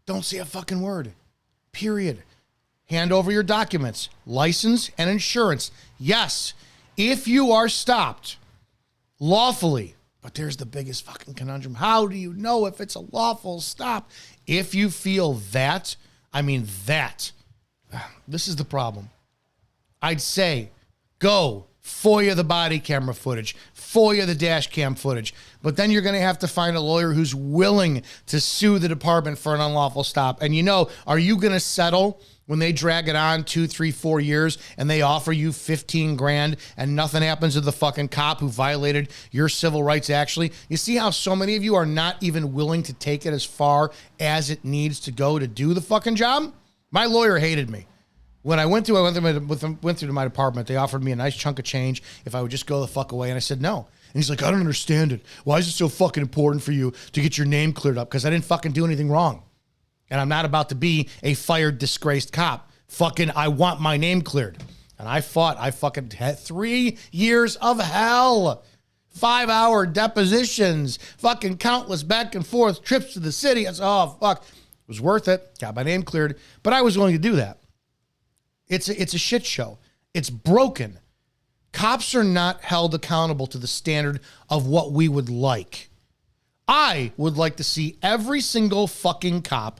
Don't say a fucking word. Period. Hand over your documents, license and insurance. Yes, if you are stopped lawfully, but there's the biggest fucking conundrum. How do you know if it's a lawful stop? If you feel that, this is the problem. I'd say go FOIA the body camera footage, FOIA the dash cam footage, but then you're going to have to find a lawyer who's willing to sue the department for an unlawful stop. And are you going to settle when they drag it on 2, 3, 4 years and they offer you $15,000 and nothing happens to the fucking cop who violated your civil rights? Actually, you see how so many of you are not even willing to take it as far as it needs to go to do the fucking job? My lawyer hated me. When I went through to my department, they offered me a nice chunk of change if I would just go the fuck away. And I said, no. And he's like, I don't understand it. Why is it so fucking important for you to get your name cleared up? Because I didn't fucking do anything wrong. And I'm not about to be a fired, disgraced cop. Fucking, I want my name cleared. And I fought. I fucking had 3 years of hell. 5-hour depositions. Fucking countless back and forth trips to the city. I said, oh, fuck. It was worth it. Got my name cleared. But I was willing to do that. It's a shit show. It's broken. Cops are not held accountable to the standard of what we would like. I would like to see every single fucking cop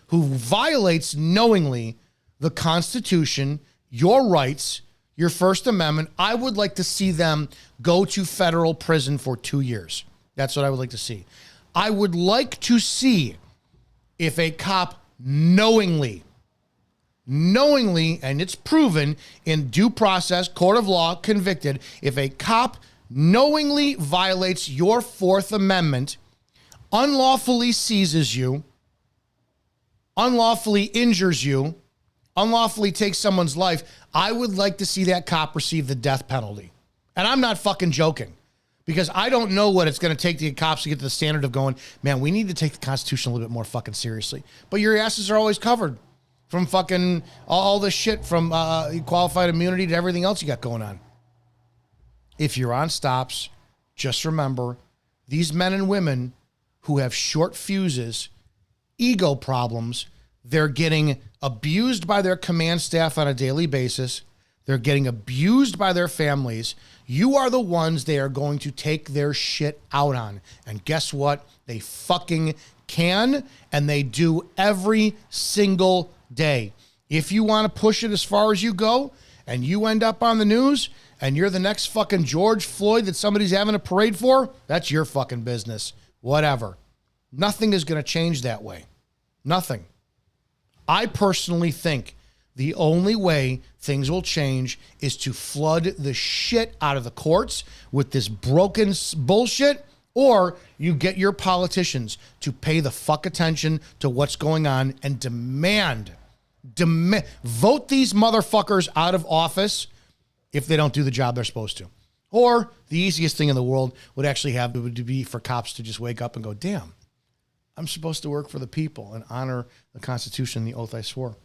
who violates knowingly the Constitution, your rights, your First Amendment, I would like to see them go to federal prison for 2 years. That's what I would like to see. I would like to see if a cop knowingly, and it's proven in due process, court of law, convicted, if a cop knowingly violates your Fourth Amendment, unlawfully seizes you, unlawfully injures you, unlawfully takes someone's life, I would like to see that cop receive the death penalty. And I'm not fucking joking, because I don't know what it's going to take to get cops to get to the standard of going, man, we need to take the Constitution a little bit more fucking seriously. But your asses are always covered from fucking all the shit from qualified immunity to everything else you got going on. If you're on stops, just remember these men and women who have short fuses, ego problems, they're getting abused by their command staff on a daily basis. They're getting abused by their families. You are the ones they are going to take their shit out on. And guess what? They fucking can, and they do every single day. If you want to push it as far as you go, and you end up on the news, and you're the next fucking George Floyd that somebody's having a parade for, that's your fucking business. Whatever. Nothing is going to change that way. Nothing. I personally think the only way things will change is to flood the shit out of the courts with this broken bullshit, or you get your politicians to pay the fuck attention to what's going on and demand, vote these motherfuckers out of office if they don't do the job they're supposed to. Or the easiest thing in the world would be for cops to just wake up and go, damn, I'm supposed to work for the people and honor the Constitution and the oath I swore.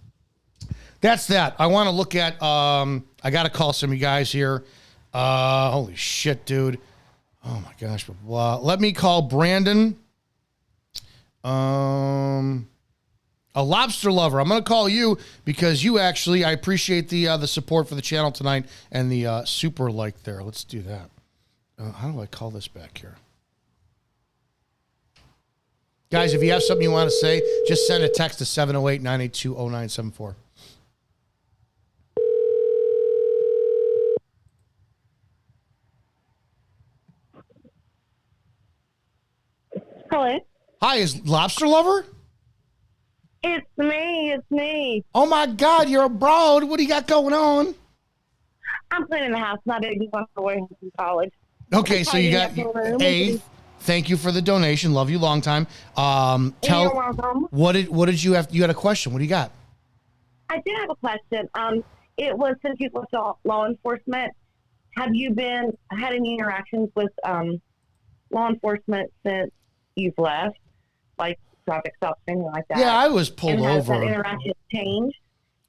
That's that. I want to look at, I got to call some of you guys here. Holy shit, dude. Oh my gosh. Let me call Brandon. A lobster lover. I'm going to call you because you actually, I appreciate the support for the channel tonight and the super like there. Let's do that. How do I call this back here? Guys, if you have something you want to say, just send a text to 708-982-0974. Hello. Hi, is Lobster Lover? It's me. Oh my God, you're abroad. What do you got going on? I'm cleaning the house. My baby's on her way home from college. Okay, so you got thank you for the donation. Love you long time. You're welcome. What did you have? You had a question. What do you got? I did have a question. It was since you've left law enforcement, have you had any interactions with law enforcement since you've left, like traffic stops, anything like that? Yeah, I was pulled and over. Has that interaction changed?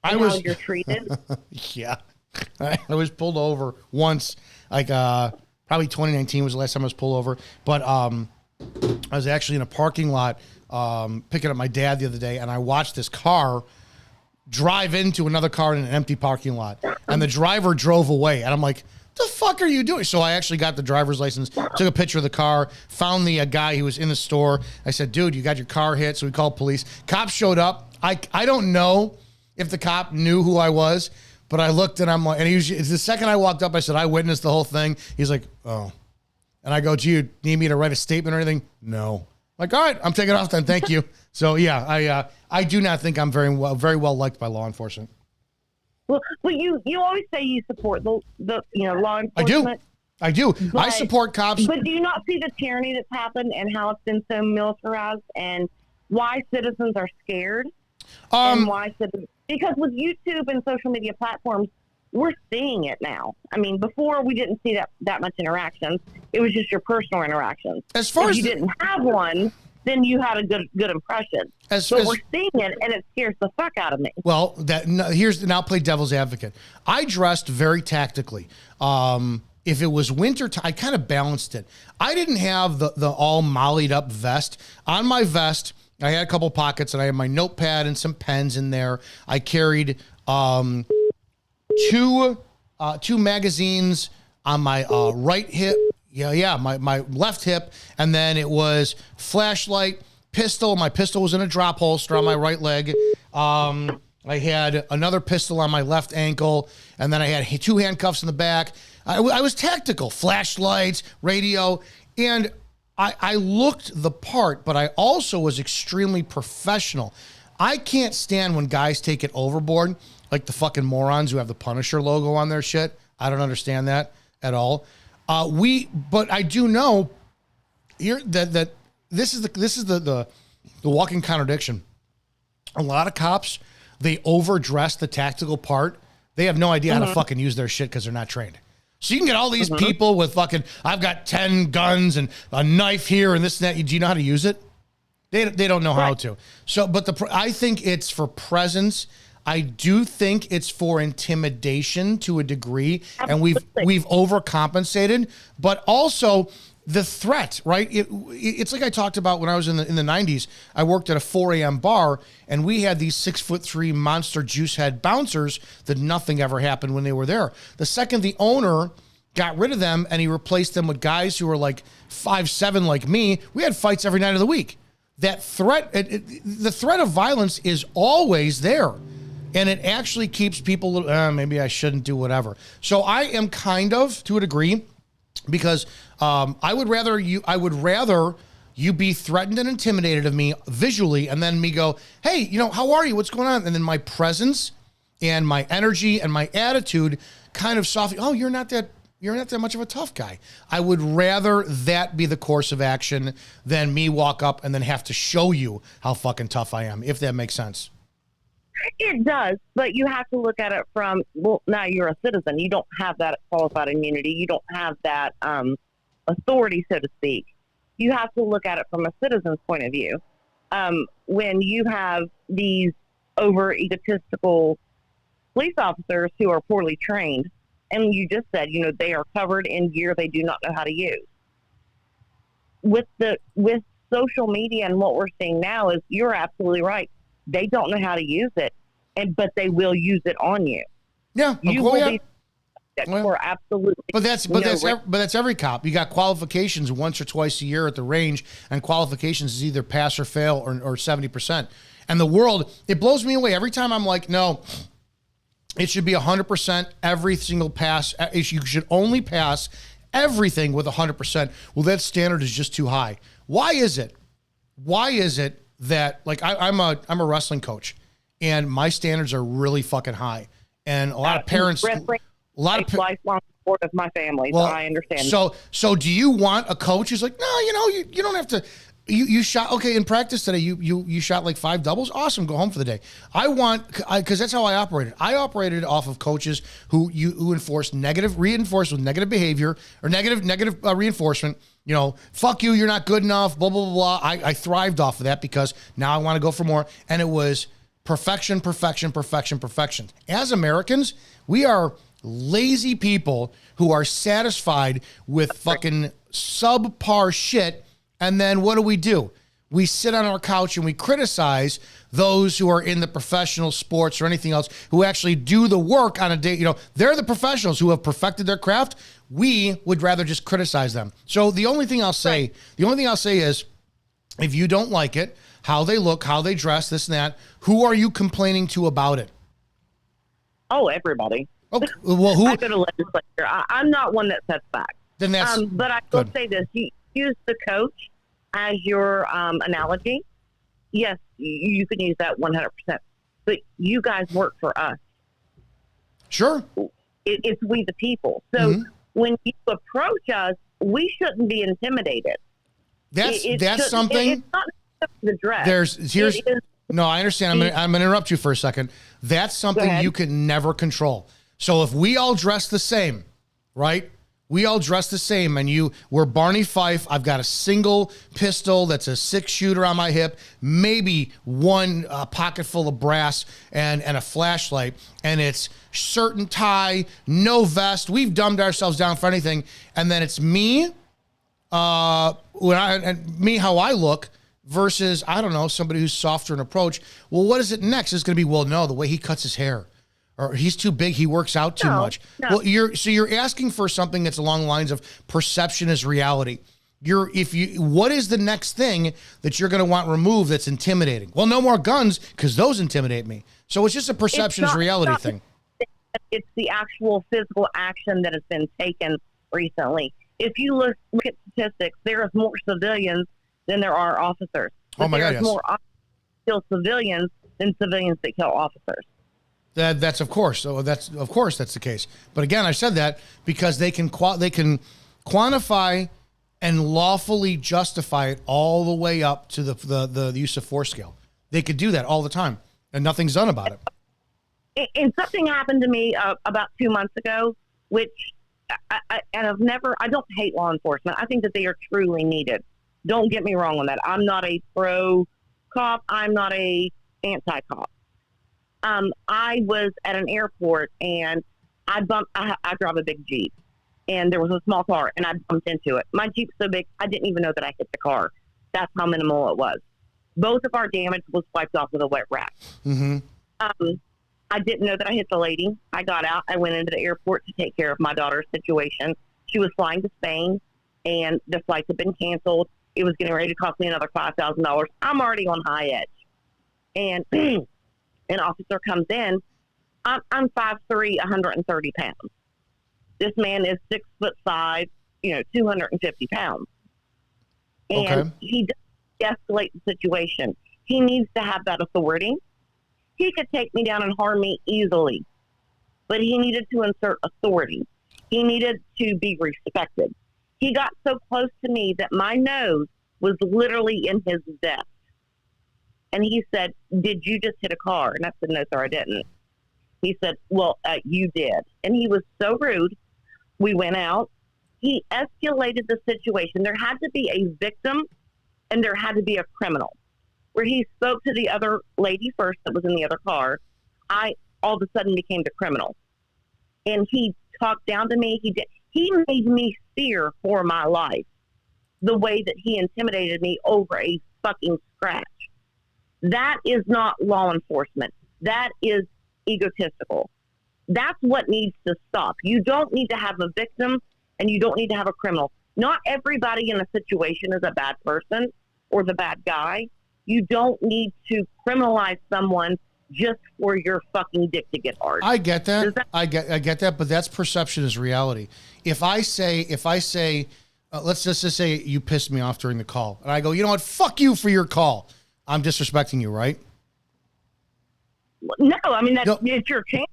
How you're treated? Yeah, I was pulled over once, like probably 2019 was the last time I was pulled over. But I was actually in a parking lot picking up my dad the other day, and I watched this car drive into another car in an empty parking lot, and the driver drove away, and I'm like, the fuck are you doing? So I actually got the driver's license, took a picture of the car, found the guy who was in the store. I said, dude, you got your car hit. So we called police. Cops showed up. I don't know if the cop knew who I was, but I looked and I'm like, and the second I walked up, I said, I witnessed the whole thing. He's like, oh. And I go, do you need me to write a statement or anything? No. I'm like, all right, I'm taking off then. Thank you. So yeah, I do not think I'm very well liked by law enforcement. Well, you always say you support the law enforcement. I do. I support cops. But do you not see the tyranny that's happened and how it's been so militarized and why citizens are scared? And why citizens? Because with YouTube and social media platforms, we're seeing it now. I mean, before we didn't see that much interactions. It was just your personal interactions. As far as you didn't have one, then you had a good impression. But we're seeing it, and it scares the fuck out of me. Well, now play devil's advocate. I dressed very tactically. If it was winter time, I kind of balanced it. I didn't have the all mollied up vest. On my vest, I had a couple pockets, and I had my notepad and some pens in there. I carried two magazines on my right hip. My left hip, and then it was flashlight, pistol. My pistol was in a drop holster on my right leg. I had another pistol on my left ankle, and then I had two handcuffs in the back. I was tactical, flashlights, radio, and I looked the part, but I also was extremely professional. I can't stand when guys take it overboard, like the fucking morons who have the Punisher logo on their shit. I don't understand that at all. But I do know here that this is the walking contradiction. A lot of cops, they overdress the tactical part. They have no idea how to fucking use their shit because they're not trained. So you can get all these people with fucking, I've got 10 guns and a knife here and this and that. Do you know how to use it? They don't know how to. So, but I think it's for presence. I do think it's for intimidation to a degree, and we've overcompensated, but also the threat, right? It's like I talked about when I was in the 90s. I worked at a 4 a.m. bar, and we had these 6'3" monster juice head bouncers that nothing ever happened when they were there. The second the owner got rid of them and he replaced them with guys who were like 5'7" like me, we had fights every night of the week. That threat, the threat of violence is always there. And it actually keeps people, maybe I shouldn't do whatever. So I am kind of, to a degree, because I would rather you be threatened and intimidated of me visually, and then me go, hey, how are you? What's going on? And then my presence and my energy and my attitude kind of soften. Oh, you're not that much of a tough guy. I would rather that be the course of action than me walk up and then have to show you how fucking tough I am, if that makes sense. It does, but you have to look at it from, now you're a citizen. You don't have that qualified immunity. You don't have that authority, so to speak. You have to look at it from a citizen's point of view. When you have these over egotistical police officers who are poorly trained, and you just said, they are covered in gear they do not know how to use. With social media and what we're seeing now is, you're absolutely right. They don't know how to use it, but they will use it on you. Yeah, you will be for absolutely. But that's every cop. You got qualifications once or twice a year at the range, and qualifications is either pass or fail or 70%. And the world, it blows me away every time. I'm like, no, it should be 100% every single pass. You should only pass everything with 100%. Well, that standard is just too high. Why is it why is it that, like, I'm a wrestling coach, and my standards are really fucking high, and a lot of parents, lifelong support of my family. Well, so I understand. So do you want a coach who's like, no, you don't have to. You shot, okay, in practice today, you shot like 5 doubles. Awesome, go home for the day. Because that's how I operated. I operated off of coaches who reinforce with negative behavior or negative reinforcement. Fuck you, you're not good enough, blah, blah, blah, blah. I thrived off of that because now I want to go for more. And it was perfection, perfection, perfection, perfection. As Americans, we are lazy people who are satisfied with fucking subpar shit. And then what do? We sit on our couch and we criticize those who are in the professional sports or anything else who actually do the work on a day. They're the professionals who have perfected their craft. We would rather just criticize them. So the only thing I'll say is, if you don't like it, how they look, how they dress, this and that, who are you complaining to about it? Oh, everybody. Okay. Well, who? I go to legislature. I'm not one that sets back. Then that's. But I will say this: you use the coach as your analogy. Yes, you can use that 100%. But you guys work for us. Sure. It's we the people. So when you approach us, we shouldn't be intimidated. That's something. It's not the dress. No, I understand. I'm gonna interrupt you for a second. That's something you can never control. So if we all dress the same, right? We all dress the same, and we're Barney Fife. I've got a single pistol that's a 6-shooter on my hip, maybe one pocket full of brass and a flashlight, and it's shirt and tie, no vest. We've dumbed ourselves down for anything, and then it's me, how I look versus, I don't know, somebody who's softer in approach. Well, what is it next? It's going to be, well, no, the way he cuts his hair. Or he's too big, he works out too much. No. Well, you're asking for something that's along the lines of perception is reality. What is the next thing that you're going to want removed that's intimidating? Well, no more guns because those intimidate me. So it's just a perception is reality thing. It's the actual physical action that has been taken recently. If you look at statistics, there are more civilians than there are officers. Oh my God, there's more kill civilians than civilians that kill officers. That's of course. So that's the case. But again, I said that because they can quantify and lawfully justify it all the way up to the use of force scale. They could do that all the time, and nothing's done about it. And something happened to me about 2 months ago, which I don't hate law enforcement. I think that they are truly needed. Don't get me wrong on that. I'm not a pro cop. I'm not a anti-cop. I was at an airport and I drive a big Jeep, and there was a small car and I bumped into it. My Jeep's so big, I didn't even know that I hit the car. That's how minimal it was. Both of our damage was wiped off with a wet rag. Mm-hmm. I didn't know that I hit the lady. I got out. I went into the airport to take care of my daughter's situation. She was flying to Spain and the flights had been canceled. It was getting ready to cost me another $5,000. I'm already on high edge. And an officer comes in. I'm 5'3", 130 pounds. This man is 6'5", 250 pounds. And he doesn't escalate the situation. He needs to have that authority. He could take me down and harm me easily, but he needed to insert authority. He needed to be respected. He got so close to me that my nose was literally in his vest. And he said, "Did you just hit a car?" And I said, "No, sir, I didn't." He said, "Well, you did." And he was so rude. We went out. He escalated the situation. There had to be a victim and there had to be a criminal. Where he spoke to the other lady first that was in the other car, I all of a sudden became the criminal. And he talked down to me. He made me fear for my life the way that he intimidated me over a fucking scratch. That is not law enforcement. That is egotistical. That's what needs to stop. You don't need to have a victim and you don't need to have a criminal. Not everybody in a situation is a bad person or the bad guy. You don't need to criminalize someone just for your fucking dick to get hard. I get that. I get that, but that's perception is reality. If I say let's just say you pissed me off during the call. And I go, you know what? Fuck you for your call. I'm disrespecting you, right? No, I mean, it's your chance.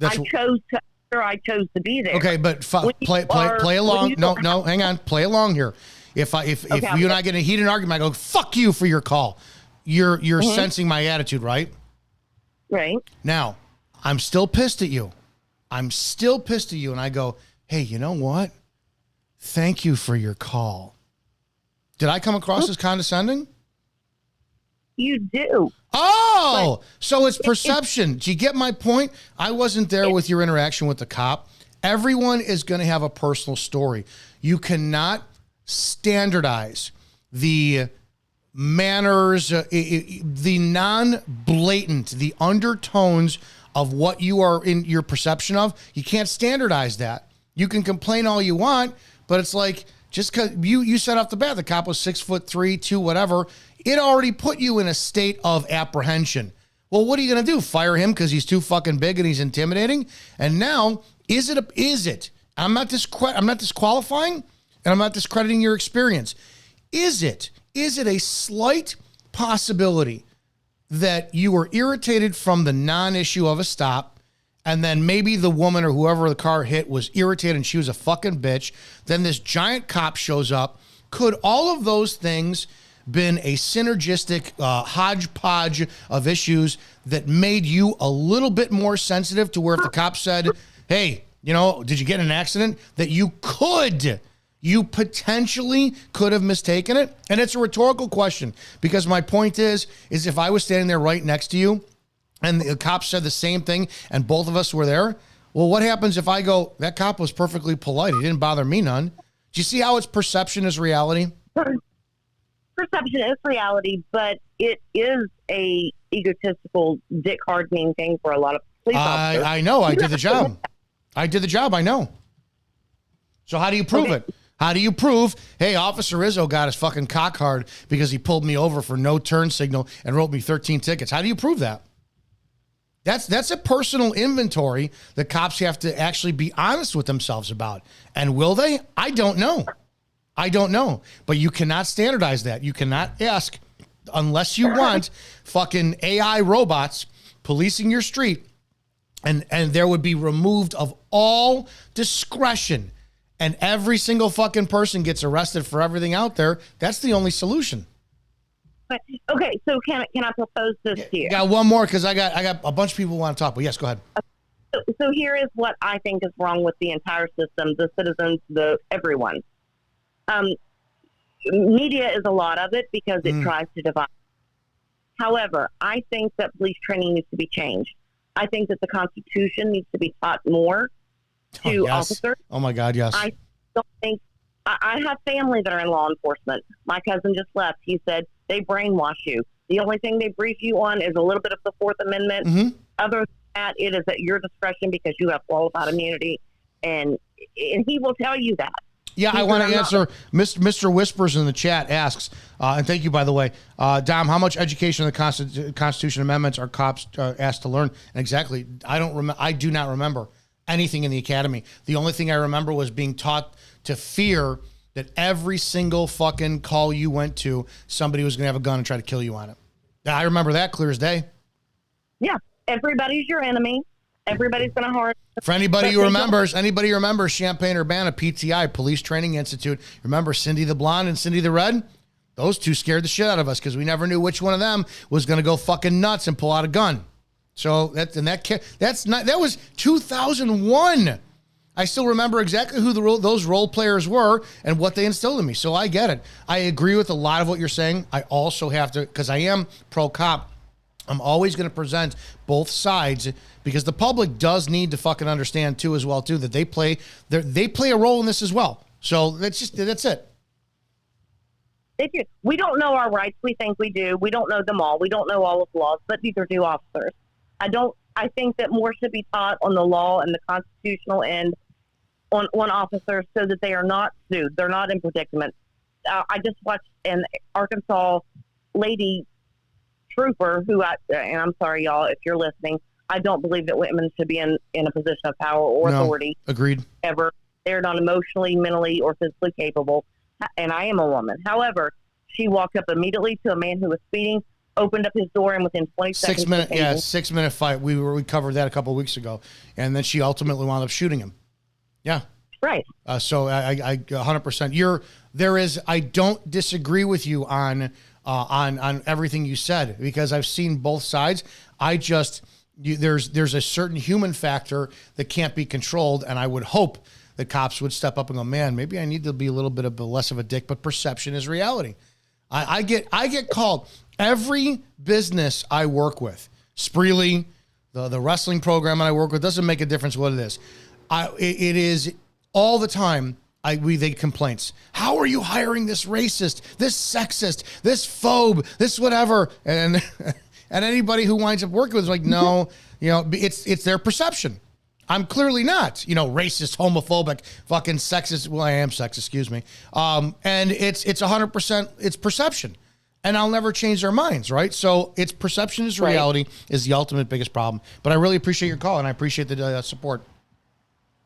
I chose to be there. Okay, but play along. No, hang on. Play along here. If you and I get in a heated argument, I go, fuck you for your call. You're sensing my attitude, right? Right. Now, I'm still pissed at you. And I go, hey, you know what? Thank you for your call. Did I come across as condescending? You do. Oh, so it's perception. Do you get my point? I wasn't there with your interaction with the cop. Everyone is going to have a personal story. You cannot standardize the manners, the non-blatant, the undertones of what you are in your perception of. You can't standardize that. You can complain all you want, but it's like, just because you said off the bat, the cop was 6'3", 2, whatever, it already put you in a state of apprehension. Well, what are you going to do? Fire him because he's too fucking big and he's intimidating? And now, is it? I'm not disqualifying, and I'm not discrediting your experience. Is it a slight possibility that you were irritated from the non-issue of a stop, and then maybe the woman or whoever the car hit was irritated and she was a fucking bitch, then this giant cop shows up? Could all of those things been a synergistic hodgepodge of issues that made you a little bit more sensitive to where if the cop said, hey, did you get in an accident, that you potentially could have mistaken it? And it's a rhetorical question, because my point is if I was standing there right next to you and the cop said the same thing and both of us were there, well, what happens if I go, that cop was perfectly polite, he didn't bother me none? Do you see how it's perception is reality? Perception is reality, but it is a egotistical, dick hardening thing for a lot of police officers. I know. I did the job. I know. So how do you prove it? How do you prove, hey, Officer Izzo got his fucking cock hard because he pulled me over for no turn signal and wrote me 13 tickets? How do you prove that? That's a personal inventory that cops have to actually be honest with themselves about. And will they? I don't know. But you cannot standardize that. You cannot ask, unless you want fucking AI robots policing your street, and there would be removed of all discretion, and every single fucking person gets arrested for everything out there. That's the only solution. Okay, so can I propose this to you? Got one more, because I got a bunch of people who want to talk, but yes, go ahead. So here is what I think is wrong with the entire system, the citizens, everyone. Media is a lot of it because it tries to divide. However, I think that police training needs to be changed. I think that the Constitution needs to be taught more to officers. Oh my God, yes. I don't think I have family that are in law enforcement. My cousin just left. He said they brainwash you. The only thing they brief you on is a little bit of the Fourth Amendment. Mm-hmm. Other than that, it is at your discretion because you have qualified immunity, and he will tell you that. Yeah, I want to answer. Mr. Whispers in the chat asks, and thank you, by the way, Dom, how much education on the Constitution amendments are cops asked to learn? And exactly, I do not remember anything in the academy. The only thing I remember was being taught to fear that every single fucking call you went to, somebody was going to have a gun and try to kill you on it. I remember that clear as day. Yeah, everybody's your enemy. Everybody's going to harm. For anybody who remembers Champaign-Urbana, PTI, Police Training Institute, remember Cindy the Blonde and Cindy the Red? Those two scared the shit out of us because we never knew which one of them was going to go fucking nuts and pull out a gun. So that was 2001. I still remember exactly who those role players were and what they instilled in me. So I get it. I agree with a lot of what you're saying. I also have to, because I am pro-cop, I'm always going to present both sides because the public does need to fucking understand too, that they play a role in this as well. So that's it. We don't know our rights. We think we do. We don't know them all. We don't know all of the laws, but neither do officers. I think that more should be taught on the law and the constitutional end on officers so that they are not sued. They're not in predicament. I just watched an Arkansas lady trooper who, and I'm sorry, y'all, if you're listening, I don't believe that women should be in a position of power or authority. Agreed. Ever. They're not emotionally, mentally, or physically capable. and I am a woman. However, she walked up immediately to a man who was speeding, opened up his door, and within 20 seconds... 6 minute, yeah, 6 minute fight. We covered that a couple of weeks ago. And then she ultimately wound up shooting him. Yeah. Right. So I 100%. I don't disagree with you on everything you said, because I've seen both sides. There's a certain human factor that can't be controlled, and I would hope the cops would step up and go, man, maybe I need to be a little bit of less of a dick, but perception is reality. I get called. Every business I work with, Spreely, the wrestling program that I work with, doesn't make a difference what it is. It is all the time. We get complaints. How are you hiring this racist, this sexist, this phobe, this whatever? And anybody who winds up working with is like, no, it's their perception. I'm clearly not, racist, homophobic, fucking sexist. Well, I am sexist, excuse me. And it's 100%, it's perception. And I'll never change their minds, right? So it's perception is reality is the ultimate biggest problem. But I really appreciate your call, and I appreciate the support.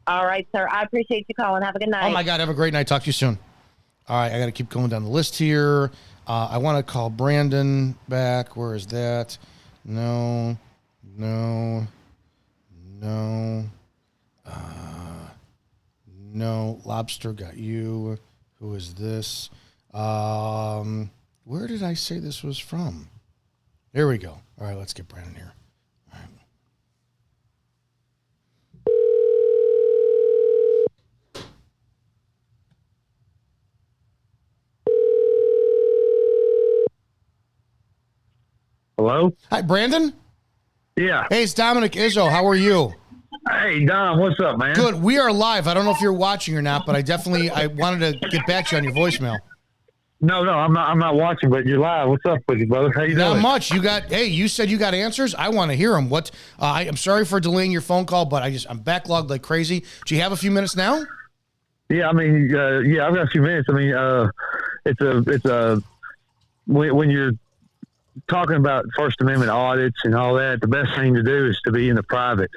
All right, sir. I appreciate you calling. Have a good night. Oh, my God. Have a great night. Talk to you soon. All right. I got to keep going down the list here. I want to call Brandon back. Where is that? No. Lobster got you. Who is this? Where did I say this was from? There we go. All right. Let's get Brandon here. All right. Hello? Hi, Brandon? Yeah. Hey, it's Dominic Izzo. How are you? Hey, Dom, what's up, man? Good. We are live. I don't know if you're watching or not, but I wanted to get back to you on your voicemail. No, I'm not watching, but you're live. What's up with you, brother? How you doing? Not much. You said you got answers. I want to hear them. I'm sorry for delaying your phone call, but I'm backlogged like crazy. Do you have a few minutes now? Yeah, I mean, I've got a few minutes. I mean, when you're talking about First Amendment audits and all that, the best thing to do is to be in the private.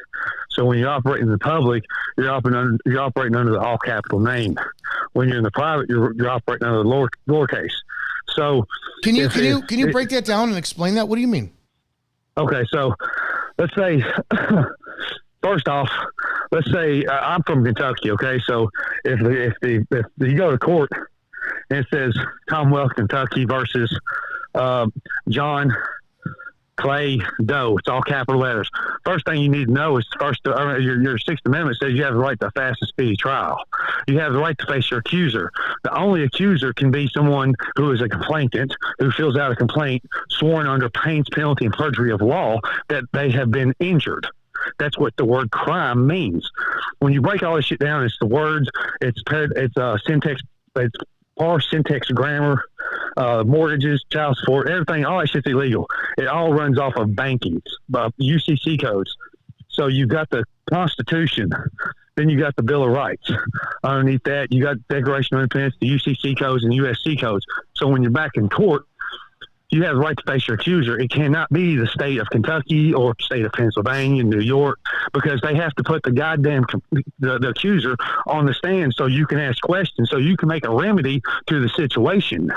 So when you're operating in the public, you're operating under the all capital name. When you're in the private, you're operating under the lowercase. So can you break that down and explain that? What do you mean? Okay, so let's say first off, I'm from Kentucky. Okay, so if you go to court and it says Commonwealth Kentucky versus John Clay Doe, it's all capital letters. First thing you need to know is your Sixth Amendment says you have the right to a fast and speedy trial. You have the right to face your accuser. The only accuser can be someone who is a complainant, who fills out a complaint sworn under pains, penalty, and perjury of law that they have been injured. That's what the word crime means. When you break all this shit down, it's the words, it's syntax, it's parse, syntax, grammar, mortgages, child support, everything, all that shit's illegal. It all runs off of banking, UCC codes. So you've got the Constitution, then you got the Bill of Rights. Underneath that, you got Declaration of Independence, the UCC codes, and USC codes. So when you're back in court, you have the right to face your accuser. It cannot be the state of Kentucky or state of Pennsylvania, New York, because they have to put the goddamn the accuser on the stand so you can ask questions, so you can make a remedy to the situation.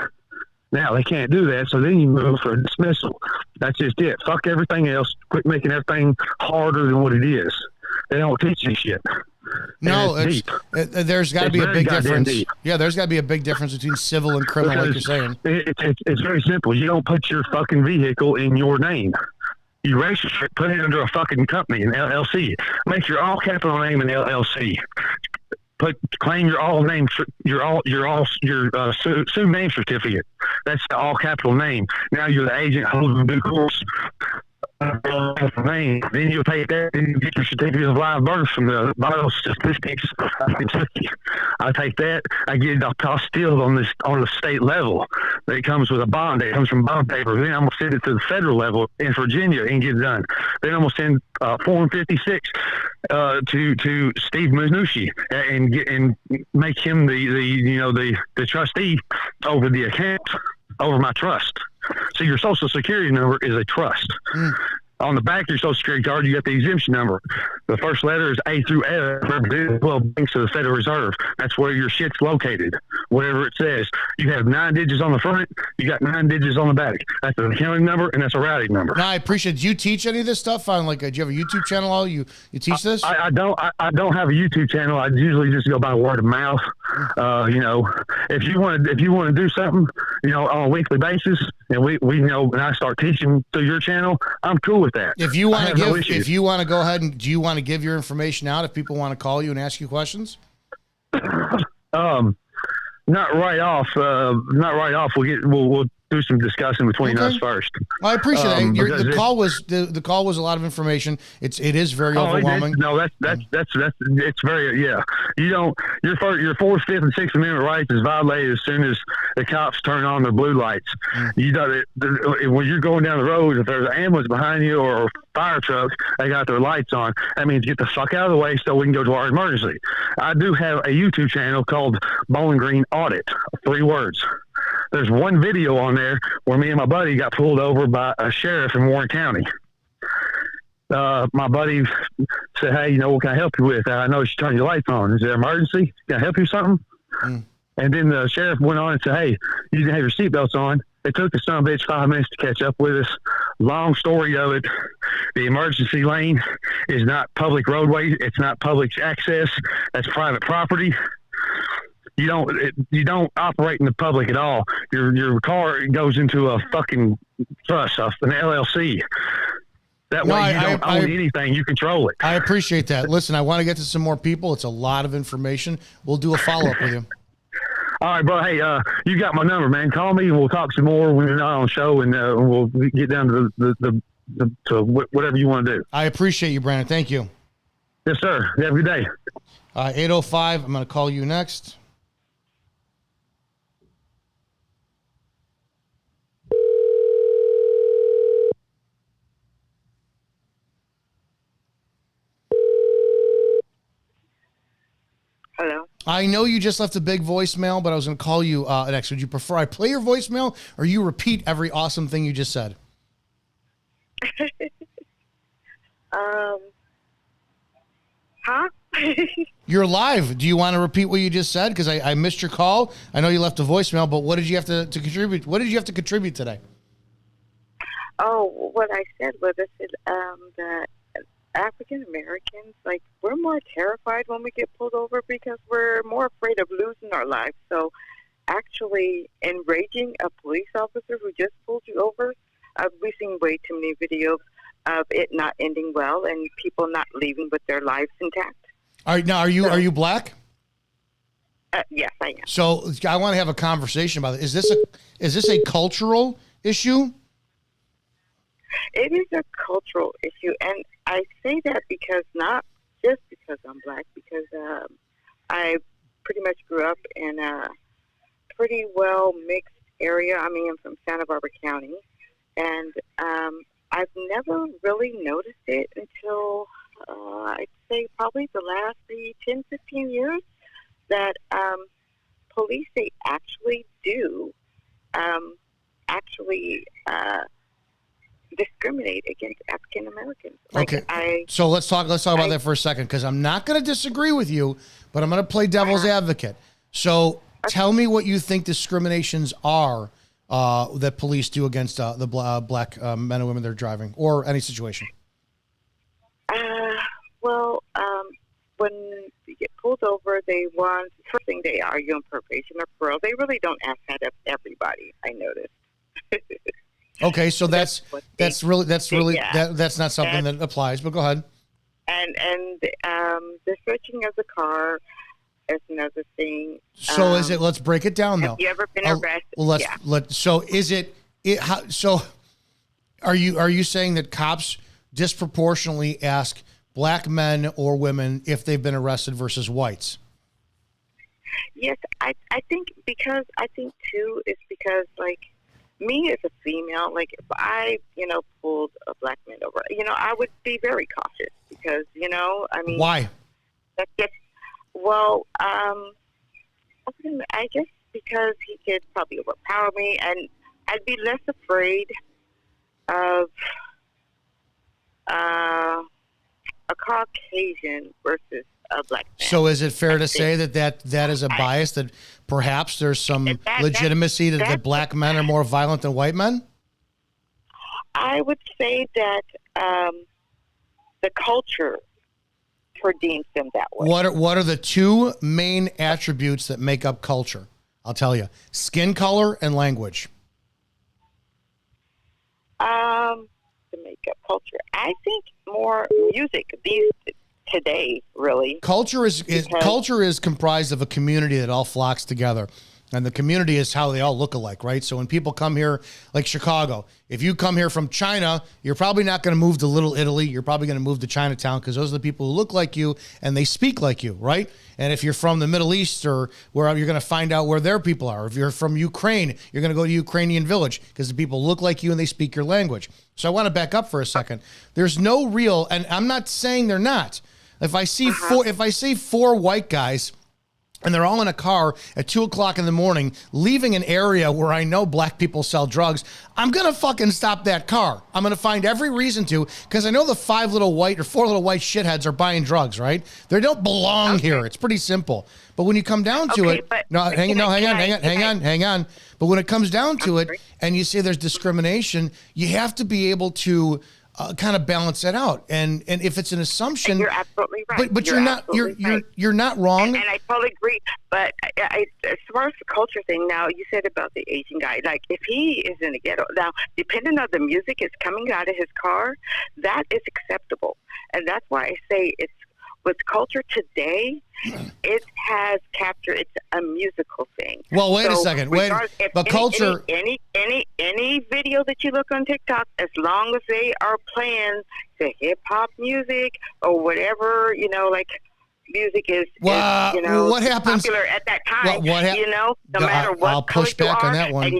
Now, they can't do that, so then you move for a dismissal. That's just it. Fuck everything else. Quit making everything harder than what it is. They don't teach you shit. No, there's got to be a big difference. Deep. Yeah, there's got to be a big difference between civil and criminal, because like you're saying. It's very simple. You don't put your fucking vehicle in your name. You register it, put it under a fucking company, an LLC. Make your all capital name an LLC. Claim your all name, your assumed name certificate. That's the all capital name. Now you're the agent holding due course. Name. Then you take that and you get your certificate of live birth from the vital statistics of Kentucky. I take that, I get it apostilled on the state level. It comes with a bond. It comes from bond paper. Then I'm gonna send it to the federal level in Virginia and get it done. Then I'm gonna send Form 56 to Steve Mnuchin and make him the trustee over the account, over my trust. So your social security number is a trust. On the back of your Social Security card, you got the exemption number. The first letter is A through F, representing 12 banks of the Federal Reserve. That's where your shit's located, whatever it says. You have 9 digits on the front, you got 9 digits on the back. That's an accounting number, and that's a routing number. No, I appreciate it. Do you teach any of this stuff on, like, do you have a YouTube channel? You teach this? I don't have a YouTube channel. I usually just go by word of mouth. You know, if you want to do something, you know, on a weekly basis, and we you know, and I start teaching through your channel, I'm cool with that. If you want to go ahead and do you want to give your information out if people want to call you and ask you questions? Not right off. We'll do some discussing between us first. I appreciate that. The call was a lot of information. It is very overwhelming. That's it's very You don't your 4th, 5th, and 6th Amendment rights is violated as soon as the cops turn on their blue lights. You got it when you're going down the road. If there's an ambulance behind you or a fire truck, they got their lights on. That means get the fuck out of the way so we can go to our emergency. I do have a YouTube channel called Bowling Green Audit. 3 words. There's one video on there where me and my buddy got pulled over by a sheriff in Warren County. My buddy said, "Hey, you know, what can I help you with? I know you should turn your lights on. Is there an emergency? Can I help you with something?" And then the sheriff went on and said, "Hey, you didn't have your seatbelts on." It took the son of a bitch 5 minutes to catch up with us. Long story of it, the emergency lane is not public roadway. It's not public access. That's private property. You don't operate in the public at all. Your car goes into a fucking trust, an LLC. That way you don't own anything. You control it. I appreciate that. Listen, I want to get to some more people. It's a lot of information. We'll do a follow-up with you. All right, bro. Hey, you got my number, man. Call me and we'll talk some more when you're not on the show, and we'll get down to to whatever you want to do. I appreciate you, Brandon. Thank you. Yes, sir. Have a good day. 805. I'm going to call you next. Hello. I know you just left a big voicemail, but I was going to call you next. Would you prefer I play your voicemail or you repeat every awesome thing you just said? Huh? You're live. Do you want to repeat what you just said? Because I missed your call. I know you left a voicemail, but what did you have to contribute? What did you have to contribute today? Oh, what I said was that African Americans, like, we're more terrified when we get pulled over because we're more afraid of losing our lives. So actually enraging a police officer who just pulled you over, we've seen way too many videos of it not ending well and people not leaving with their lives intact. All right, now are you black? Yes, I am. So I want to have a conversation about it. Is this a cultural issue? It is a cultural issue, and I say that because not just because I'm black, because I pretty much grew up in a pretty well mixed area. I mean, I'm from Santa Barbara County, and I've never really noticed it until I'd say probably the last 10, 15 years that police, they actually do discriminate against African Americans. Okay. So let's talk about that for a second, because I'm not going to disagree with you, but I'm going to play devil's advocate. So tell me what you think discriminations are that police do against the black men and women that are driving, or any situation. When you get pulled over, first thing they argue on probation or parole. They really don't ask that of everybody, I noticed. Okay, so that's not something that applies, but go ahead. And the searching of the car is another thing. So is it? Let's break it down though. Have you ever been arrested? Well, So is it? So are you saying that cops disproportionately ask black men or women if they've been arrested versus whites? Yes, I think too, it's because, like, me as a female, like, if I, pulled a black man over, I would be very cautious because, I mean. Why? That's just, I guess because he could probably overpower me, and I'd be less afraid of a Caucasian versus a black man. So is it fair to say that is a bias, that perhaps there's some legitimacy that black men are more violent than white men? I would say that the culture deems them that way. What are the two main attributes that make up culture? I'll tell you: skin color and language. To make up culture, I think more music today. Really, culture is comprised of a community that all flocks together. And the community is how they all look alike, right? So when people come here, like Chicago, if you come here from China, you're probably not going to move to Little Italy. You're probably going to move to Chinatown because those are the people who look like you and they speak like you, right? And if you're from the Middle East or wherever, you're going to find out where their people are. If you're from Ukraine, you're going to go to Ukrainian village because the people look like you and they speak your language. So I want to back up for a second. There's no real, and I'm not saying they're not. If I see four white guys and they're all in a car at 2:00 in the morning, leaving an area where I know black people sell drugs, I'm going to fucking stop that car. I'm going to find every reason to, because I know the 4 little white shitheads are buying drugs, right? They don't belong here. It's pretty simple. But when you come down to it, hang on. But when it comes down to it, and you say there's discrimination, you have to be able to kind of balance that out, and if it's an assumption, and you're absolutely right. But you're not wrong, and I totally agree. But as far as the culture thing, now you said about the Asian guy, like if he is in the ghetto, now depending on the music is coming out of his car, that is acceptable, and that's why I say it's with culture today. It has captured. It's a musical thing. Well, wait a second. But culture. Any video that you look on TikTok, as long as they are playing the hip hop music or whatever, like music is, what happens popular at that time. No matter what. I'll push back on that one.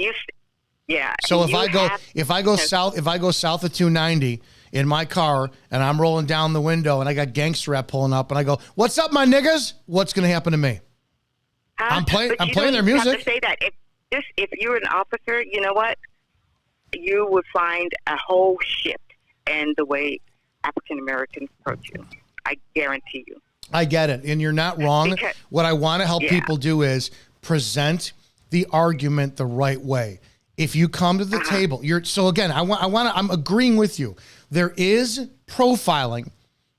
So if I go south of 290. In my car, and I'm rolling down the window, and I got gangster rap pulling up, and I go, "What's up, my niggas?" What's going to happen to me? I'm playing their music. Have to say that if you're an officer, you know what? You would find a whole shift in the way African Americans approach you. I guarantee you. I get it, and you're not wrong. What I want to help people do is present the argument the right way. If you come to the table, I'm agreeing with you. There is profiling,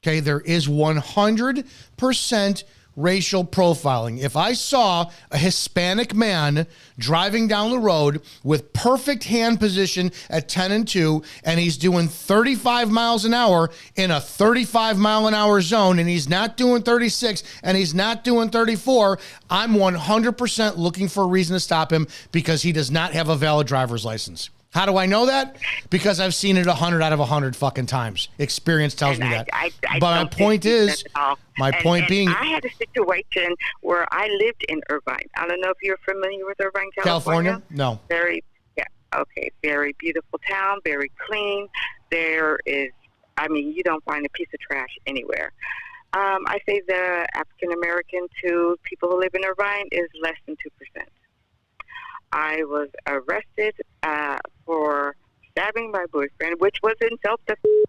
okay? There is 100% racial profiling. If I saw a Hispanic man driving down the road with perfect hand position at 10 and 2, and he's doing 35 miles an hour in a 35 mile an hour zone, and he's not doing 36 and he's not doing 34, I'm 100% looking for a reason to stop him because he does not have a valid driver's license. How do I know that? Because I've seen it 100 out of 100 fucking times. Experience tells me that. But my point is, being, I had a situation where I lived in Irvine. I don't know if you're familiar with Irvine, California. No. Very beautiful town, very clean. There is, you don't find a piece of trash anywhere. I say the African American to people who live in Irvine is less than 2%. I was arrested for stabbing my boyfriend, which was in self-defense.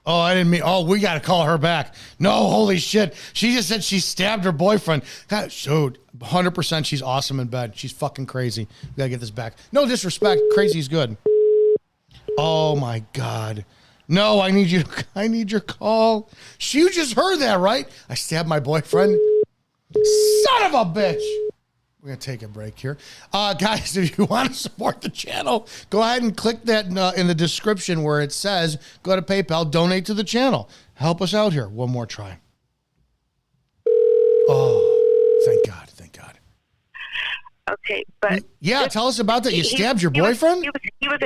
Oh, I didn't mean. Oh, we got to call her back. No, holy shit. She just said she stabbed her boyfriend. God, so 100% she's awesome in bed. She's fucking crazy. We got to get this back. No disrespect. Crazy's good. Oh, my God. No, I need your call. You just heard that, right? I stabbed my boyfriend. Son of a bitch. We're going to take a break here. Guys, if you want to support the channel, go ahead and click that in the description where it says, go to PayPal, donate to the channel. Help us out here. One more try. Oh, thank God. Thank God. Okay, but... Yeah, tell us about that. You stabbed your boyfriend? He was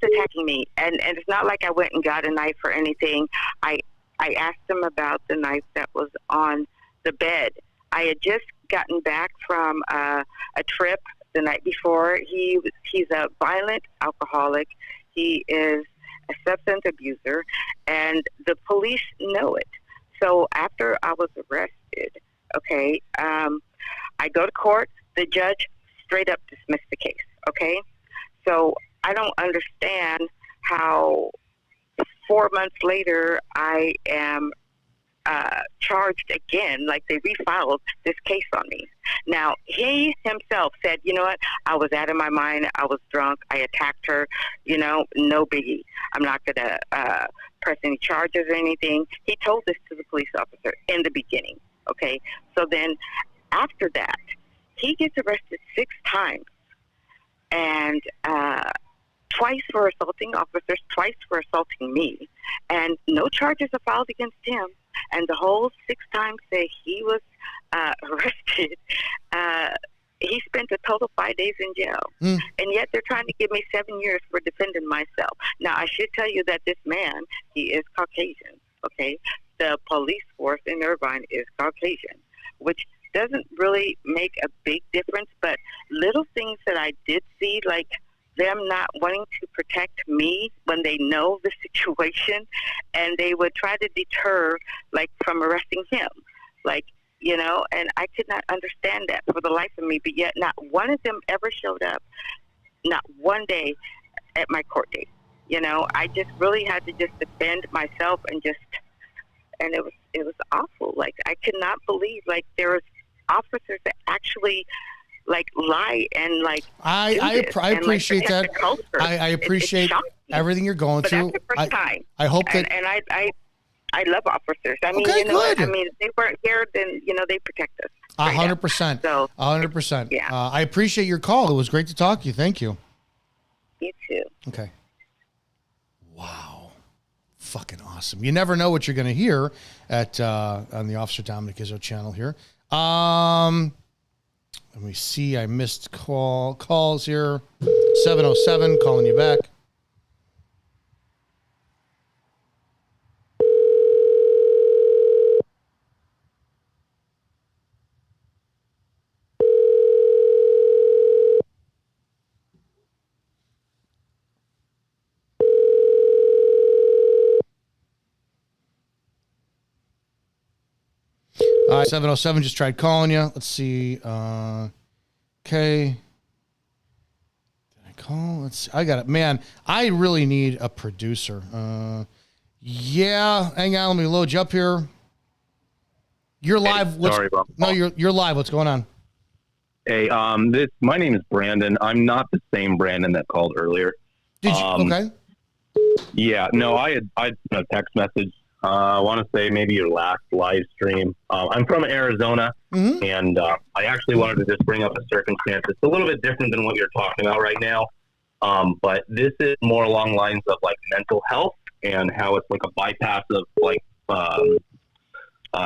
attacking me, and it's not like I went and got a knife or anything. I asked him about the knife that was on the bed. I had just gotten back from a trip the night before. He's a violent alcoholic. He is a substance abuser, and the police know it. So after I was arrested, I go to court. The judge straight up dismissed the case. Okay, so I don't understand how months later, I am charged again, like they refiled this case on me. Now, he himself said, you know what, I was out of my mind, I was drunk, I attacked her, no biggie. I'm not going to press any charges or anything. He told this to the police officer in the beginning, okay? So then, after that, he gets arrested 6 times, and twice for assaulting officers, twice for assaulting me, and no charges are filed against him. And the whole 6 times that he was arrested, he spent a total 5 days in jail. And yet they're trying to give me 7 years for defending myself. Now, I should tell you that this man, he is Caucasian, okay? The police force in Irvine is Caucasian, which doesn't really make a big difference, but little things that I did see, like them not wanting to protect me when they know the situation, and they would try to deter, like, from arresting him, like, and I could not understand that for the life of me, but yet not one of them ever showed up, not one day at my court date. I just really had to just defend myself and it was awful. Like, I could not believe, like, there was officers that actually, like, lie and, like, I appreciate that. I appreciate everything you're going through. That's the first time. I hope that. And I love officers. I mean, okay, good. I mean, if they weren't here, then they protect us. 100%. So 100%. Yeah. I appreciate your call. It was great to talk to you. Thank you. You too. Okay. Wow. Fucking awesome. You never know what you're going to hear at on the Officer Dominic Izzo channel here. Let me see. I missed calls here. 707 calling you back. All right, 707 just tried calling you. Let's see. Okay. Did I call? Let's see. I got it. Man, I really need a producer. Yeah. Hang on. Let me load you up here. You're live. Sorry about that. No, you're live. What's going on? Hey, my name is Brandon. I'm not the same Brandon that called earlier. Did you? Okay. Yeah. No, I had a text message. I want to say maybe your last live stream. I'm from Arizona, and I actually wanted to just bring up a circumstance. It's a little bit different than what you're talking about right now, but this is more along lines of, like, mental health and how it's like a bypass of, like,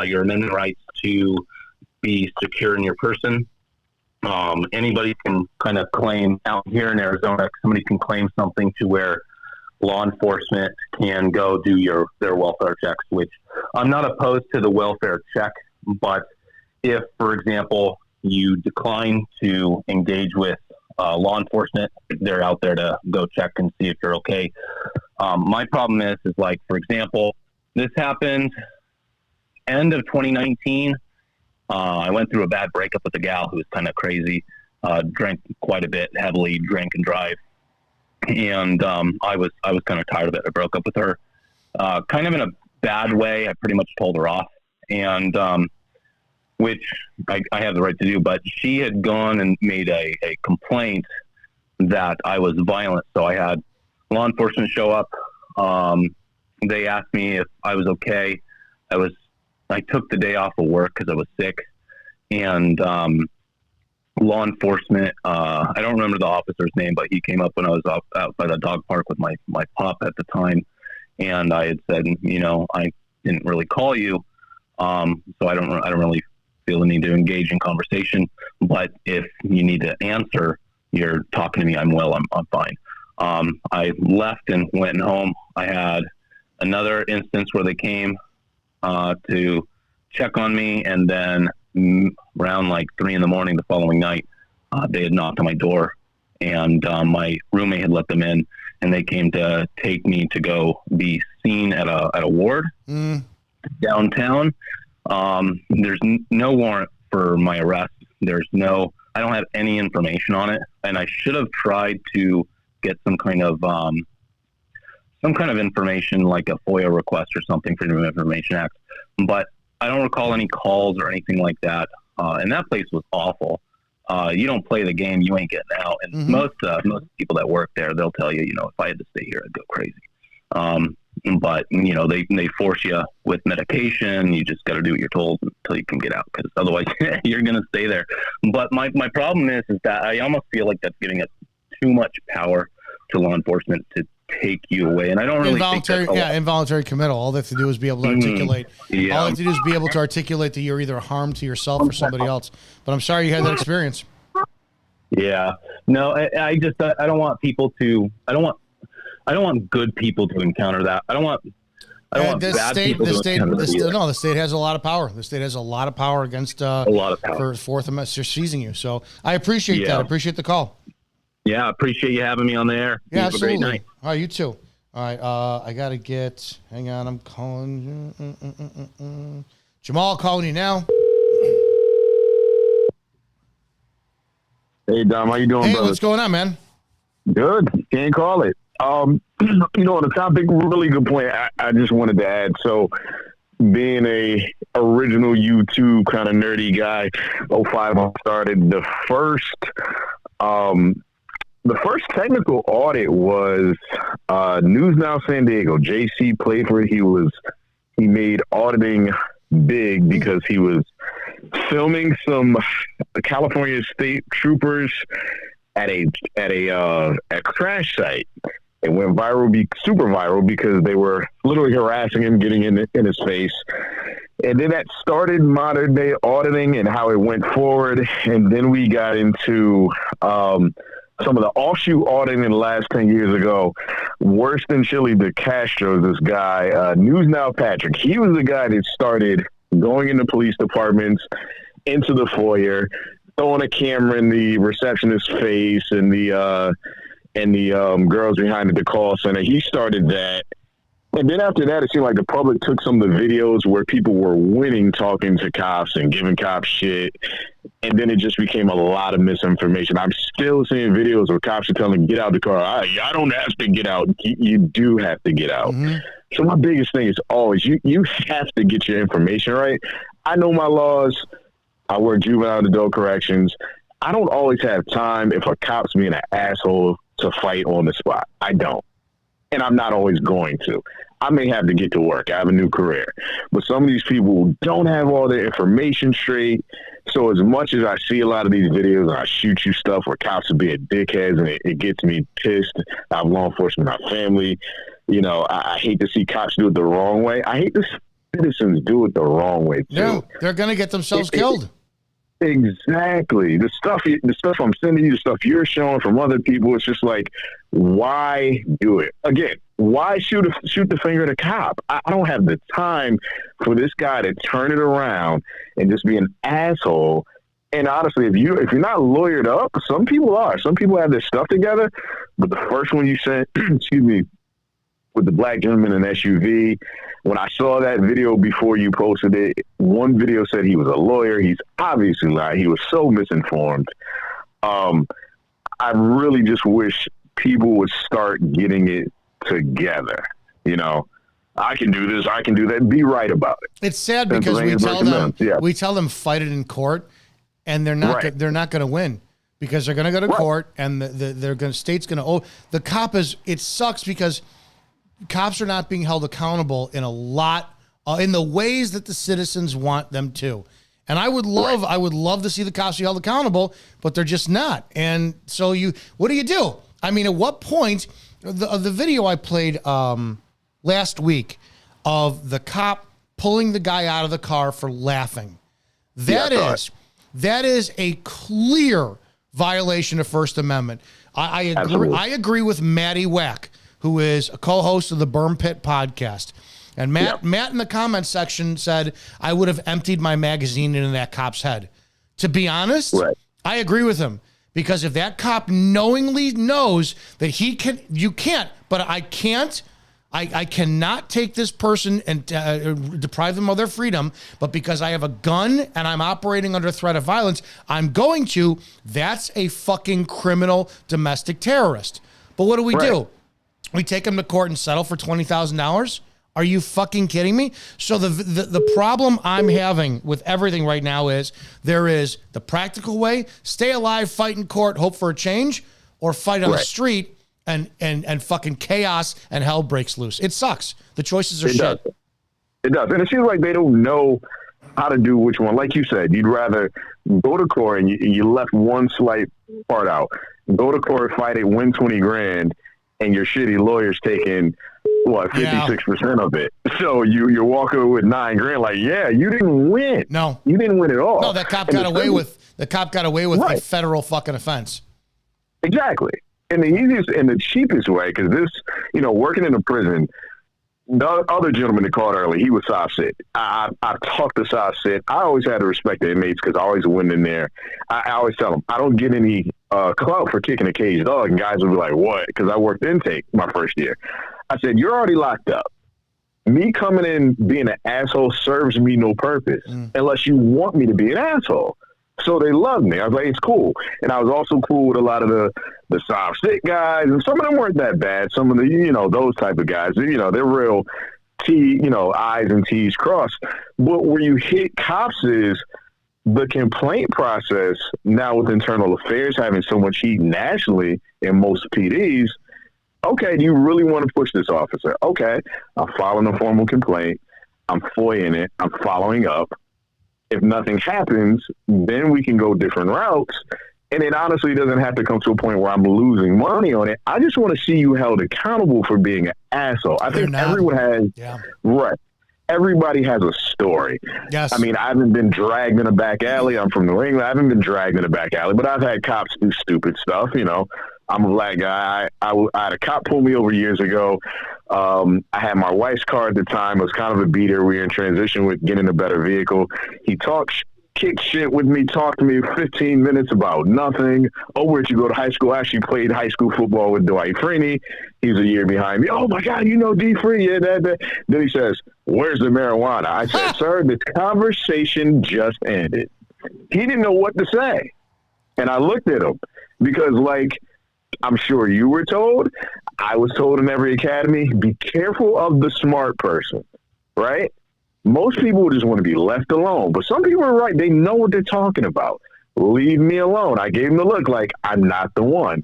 your amendment rights to be secure in your person. Anybody can kind of claim out here in Arizona, somebody can claim something to where law enforcement can go do their welfare checks, which I'm not opposed to the welfare check, but if, for example, you decline to engage with law enforcement, they're out there to go check and see if you're okay. My problem is like, for example, this happened end of 2019. I went through a bad breakup with a gal who was kind of crazy, drank quite a bit, heavily drank and drive. And I was kind of tired of it. I broke up with her, kind of in a bad way. I pretty much told her off, and which I have the right to do. But she had gone and made a complaint that I was violent. So I had law enforcement show up. They asked me if I was okay. I took the day off of work because I was sick, and law enforcement, I don't remember the officer's name, but he came up when I was out by the dog park with my pup at the time. And I had said, I didn't really call you. So I don't really feel the need to engage in conversation, but if you need to answer, you're talking to me, I'm fine. I left and went home. I had another instance where they came, to check on me, and then around like 3 a.m. the following night, they had knocked on my door, and my roommate had let them in, and they came to take me to go be seen at a ward downtown. There's no warrant for my arrest. I don't have any information on it, and I should have tried to get some kind of some kind of information, like a FOIA request or something, Freedom of Information Act. But I don't recall any calls or anything like that. And that place was awful. You don't play the game, you ain't getting out. And most people that work there, they'll tell you, if I had to stay here, I'd go crazy. But they force you with medication. You just got to do what you're told until you can get out, because otherwise you're going to stay there. But my problem is that I almost feel like that's giving it too much power to law enforcement to take you away. And I don't really think that's involuntary committal. All they have to do is be able to articulate. All they have to do is be able to articulate that you're either harm to yourself or somebody else. But I'm sorry you had that experience. Yeah. No, I don't want people to. I don't want good people to encounter that. I don't want bad people to encounter that. No, the state has a lot of power. The state has a lot of power against a lot of power for Fourth Amendment seizing you. So I appreciate that. I appreciate the call. Yeah, I appreciate you having me on the air. Yeah, have absolutely. a great night. All right, you too. All right, I got to get, hang on, I'm calling. Jamal, calling you now. Hey, Dom, how you doing, brother? Hey, what's going on, man? Good. Can't call it. On the topic, really good point. I just wanted to add, so being a original YouTube kind of nerdy guy, 05 I started, the first technical audit was News Now San Diego. JC played for it. He made auditing big because he was filming some California state troopers at a crash site. It went viral, super viral, because they were literally harassing him, getting in his face. And then that started modern day auditing and how it went forward. And then we got into some of the offshoot auditing in the last 10 years ago. Worse than Chili de Castro, this guy, News Now Patrick. He was the guy that started going into police departments, into the foyer, throwing a camera in the receptionist's face and the girls behind the call center. He started that. And then after that, it seemed like the public took some of the videos where people were winning talking to cops and giving cops shit. And then it just became a lot of misinformation. I'm still seeing videos where cops are telling them, get out of the car. I don't have to get out. You do have to get out. Mm-hmm. So my biggest thing is always, you have to get your information right. I know my laws. I work juvenile and adult corrections. I don't always have time if a cop's being an asshole to fight on the spot. I don't. And I'm not always going to. I may have to get to work. I have a new career. But some of these people don't have all their information straight. So as much as I see a lot of these videos and I shoot you stuff where cops are being dickheads and it gets me pissed, I have law enforcement, my family, I hate to see cops do it the wrong way. I hate to see citizens do it the wrong way too. Yeah, they're going to get themselves killed. Exactly. The stuff I'm sending you, the stuff you're showing from other people, it's just like, why do it? Again, why shoot the finger at a cop? I don't have the time for this guy to turn it around and just be an asshole. And honestly, if you're not lawyered up, some people are. Some people have their stuff together. But the first one you sent, excuse me, with the black gentleman in an SUV, when I saw that video before you posted it, one video said he was a lawyer. He's obviously lying. He was so misinformed. I really just wish people would start getting it together. I can do this, I can do that. Be right about it. It's sad because we tell them fight it in court, and they're not going to win because they're going to go to court, and the state's going to the cop is. It sucks because cops are not being held accountable in a lot in the ways that the citizens want them to. And I would love to see the cops be held accountable, but they're just not. And so what do? I mean, at what point, the video I played last week of the cop pulling the guy out of the car for laughing, that is a clear violation of First Amendment. I agree with Matty Wack, who is a co-host of the Burn Pit podcast. And Matt in the comments section said, I would have emptied my magazine into that cop's head. To be honest, I agree with him. Because if that cop knowingly knows that I cannot take this person and deprive them of their freedom, but because I have a gun and I'm operating under threat of violence, I'm going to, that's a fucking criminal domestic terrorist. But what do we do? We take them to court and settle for $20,000. Are you fucking kidding me? So the problem I'm having with everything right now is there is the practical way, stay alive, fight in court, hope for a change, or fight on the street and fucking chaos and hell breaks loose. It sucks. The choices are shit. It does. And it seems like they don't know how to do which one. Like you said, you'd rather go to court and you left one slight part out. Go to court, fight it, win 20 grand, and your shitty lawyer's taking, 56% of it. So you're walking with 9 grand like, yeah, you didn't win. No. You didn't win at all. No, that cop got away with a federal fucking offense. Exactly. And the easiest and the cheapest way, because this, working in a prison, the other gentleman that called early, he was soft sit. I talked to soft sit. I always had to respect the inmates because I always went in there. I always tell them, I don't get any clout for kicking a caged dog. And guys would be like, what? Because I worked intake my first year. I said, you're already locked up. Me coming in being an asshole serves me no purpose unless you want me to be an asshole. So they loved me. I was like, it's cool. And I was also cool with a lot of the soft sit guys. And some of them weren't that bad. Some of the, those type of guys, they're real I's and T's crossed. But where you hit cops is the complaint process now with internal affairs having so much heat nationally in most PDs. Okay, do you really want to push this officer? Okay, I'm filing a formal complaint. I'm FOIAing it. I'm following up. If nothing happens, then we can go different routes. And it honestly doesn't have to come to a point where I'm losing money on it. I just want to see you held accountable for being an asshole. I think everyone has, right. Everybody has a story. Yes. I mean, I haven't been dragged in a back alley. I'm from New England. I haven't been dragged in a back alley, but I've had cops do stupid stuff. I'm a black guy. I had a cop pull me over years ago. I had my wife's car at the time. It was kind of a beater. We were in transition with getting a better vehicle. He kicked shit with me, talked to me 15 minutes about nothing. Oh, where'd you go to high school? I actually played high school football with Dwight Freeney. He's a year behind me. Oh, my God, D. Free. Yeah, that. Then he says, where's the marijuana? I said, sir, this conversation just ended. He didn't know what to say. And I looked at him because, I'm sure you were told, I was told in every academy, be careful of the smart person, right? Most people just want to be left alone, but some people are right. They know what they're talking about. Leave me alone. I gave him the look like I'm not the one.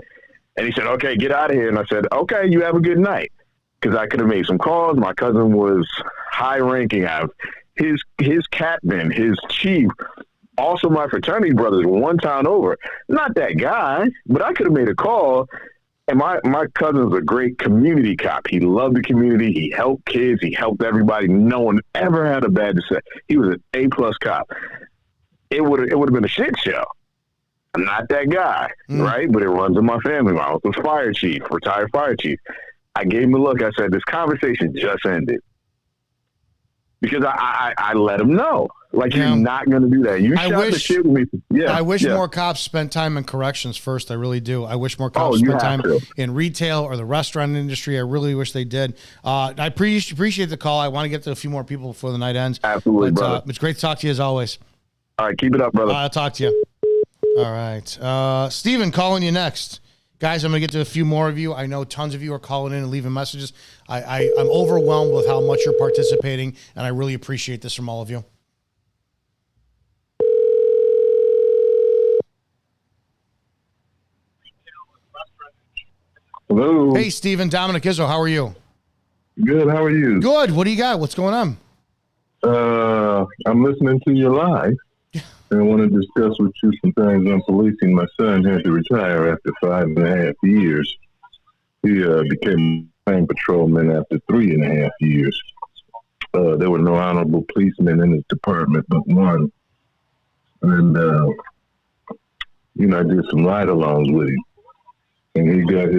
And he said, okay, get out of here. And I said, okay, you have a good night. Because I could have made some calls. My cousin was high ranking. I have his captain, his chief, also my fraternity brothers one town over. Not that guy, but I could have made a call. And my cousin's a great community cop. He loved the community. He helped kids. He helped everybody. No one ever had a bad to say. He was an A+ cop. It would have been a shit show. I'm not that guy, right? But it runs in my family. My uncle's fire chief, retired fire chief. I gave him a look. I said, this conversation just ended. Because I let him know. You're not going to do that. You shot the shit with me. Yeah, I wish more cops spent time in corrections first. I really do. I wish more cops spent time in retail or the restaurant industry. I really wish they did. I appreciate the call. I want to get to a few more people before the night ends. Absolutely, brother. It's great to talk to you as always. All right, keep it up, brother. I'll talk to you. All right. Steven, calling you next. Guys, I'm going to get to a few more of you. I know tons of you are calling in and leaving messages. I'm overwhelmed with how much you're participating, and I really appreciate this from all of you. Hello. Hey, Steven. Dominic Izzo. How are you? Good. How are you? Good. What do you got? What's going on? I'm listening to your live. And I want to discuss with you some things on policing. My son had to retire after 5.5 years. He became a plain patrolman after 3.5 years. There were no honorable policemen in his department but one. And, I did some ride-alongs with him. And he got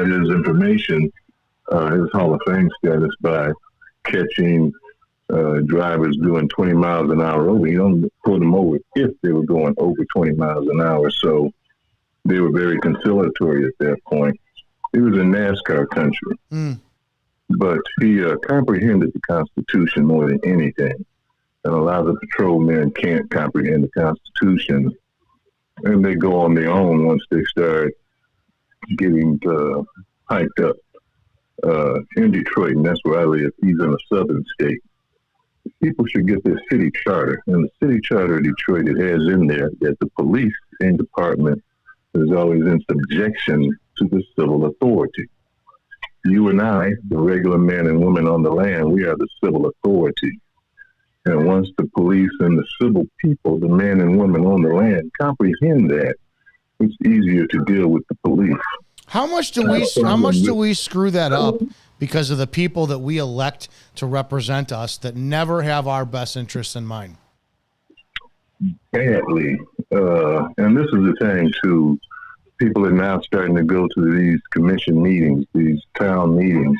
his information, his Hall of Fame status by catching drivers doing 20 miles an hour over. He only pulled them over if they were going over 20 miles an hour. So they were very conciliatory at that point. It was a NASCAR country, but he comprehended the Constitution more than anything. And a lot of the patrolmen can't comprehend the Constitution, and they go on their own once they start getting hiked up in Detroit, and that's where I live. He's in a southern state. People should get their city charter. And the city charter of Detroit, it has in there that the police and department is always in subjection to the civil authority. You and I, the regular man and woman on the land, we are the civil authority. And once the police and the civil people, the men and women on the land, comprehend that, it's easier to deal with the police. How much do we screw that up because of the people that we elect to represent us that never have our best interests in mind? Badly. And this is the thing, too. People are now starting to go to these commission meetings, these town meetings,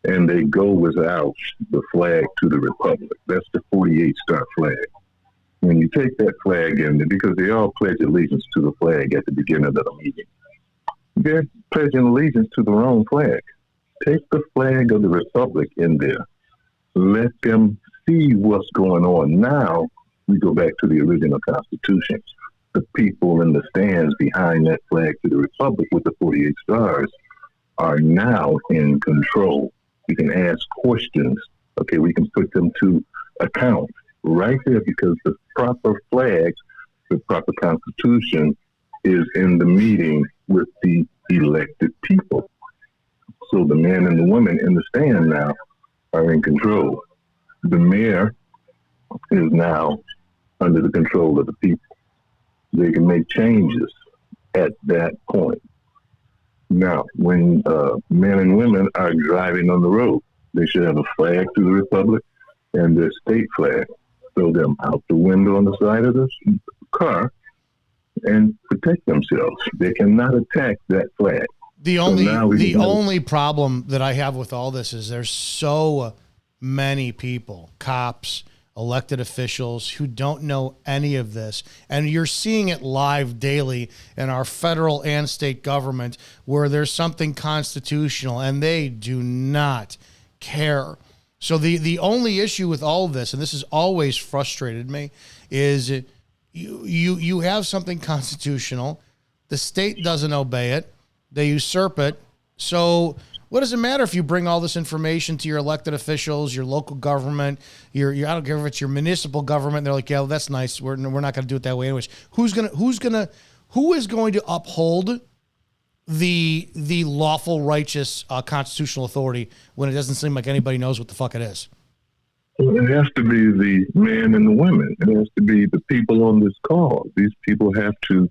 and they go without the flag to the Republic. That's the 48-star flag. When you take that flag in, because they all pledge allegiance to the flag at the beginning of the meeting, they're pledging allegiance to the wrong flag. Take the flag of the Republic in there. Let them see what's going on. Now, we go back to the original Constitution. The people in the stands behind that flag to the Republic with the 48 stars are now in control. We can ask questions. Okay, we can put them to account right there because the proper flag, the proper Constitution is in the meeting with the elected people. So the men and the women in the stand now are in control. The mayor is now under the control of the people. They can make changes at that point. Now, when men and women are driving on the road, they should have a flag to the Republic and their state flag. Throw them out the window on the side of the car and protect themselves. They cannot attack that flag. The only problem that I have with all this is there's so many people, cops, elected officials who don't know any of this. And you're seeing it live daily in our federal and state government where there's something constitutional and they do not care. So the only issue with all of this, and this has always frustrated me, is you have something constitutional. The state doesn't obey it. They usurp it. So what does it matter if you bring all this information to your elected officials, your local government, your I don't care if it's your municipal government? They're like, yeah, well, that's nice. We're not going to do it that way anyways. Who is going to uphold the lawful, righteous, constitutional authority when it doesn't seem like anybody knows what the fuck it is? Well, it has to be the men and the women. It has to be the people on this call. These people have to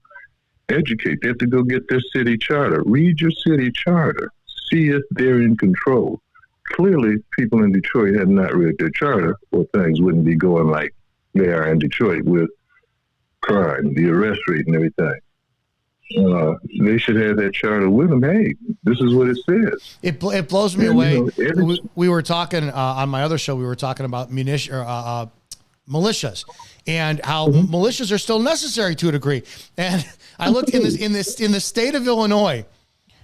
educate. They have to go get their city charter. Read your city charter. See if they're in control. Clearly, people in Detroit have not read their charter, or things wouldn't be going like they are in Detroit with crime, the arrest rate, and everything. They should have that charter with them. Hey, this is what it says. It blows me away. We were talking on my other show. We were talking about militias and how militias are still necessary to a degree. And I looked in the state of Illinois.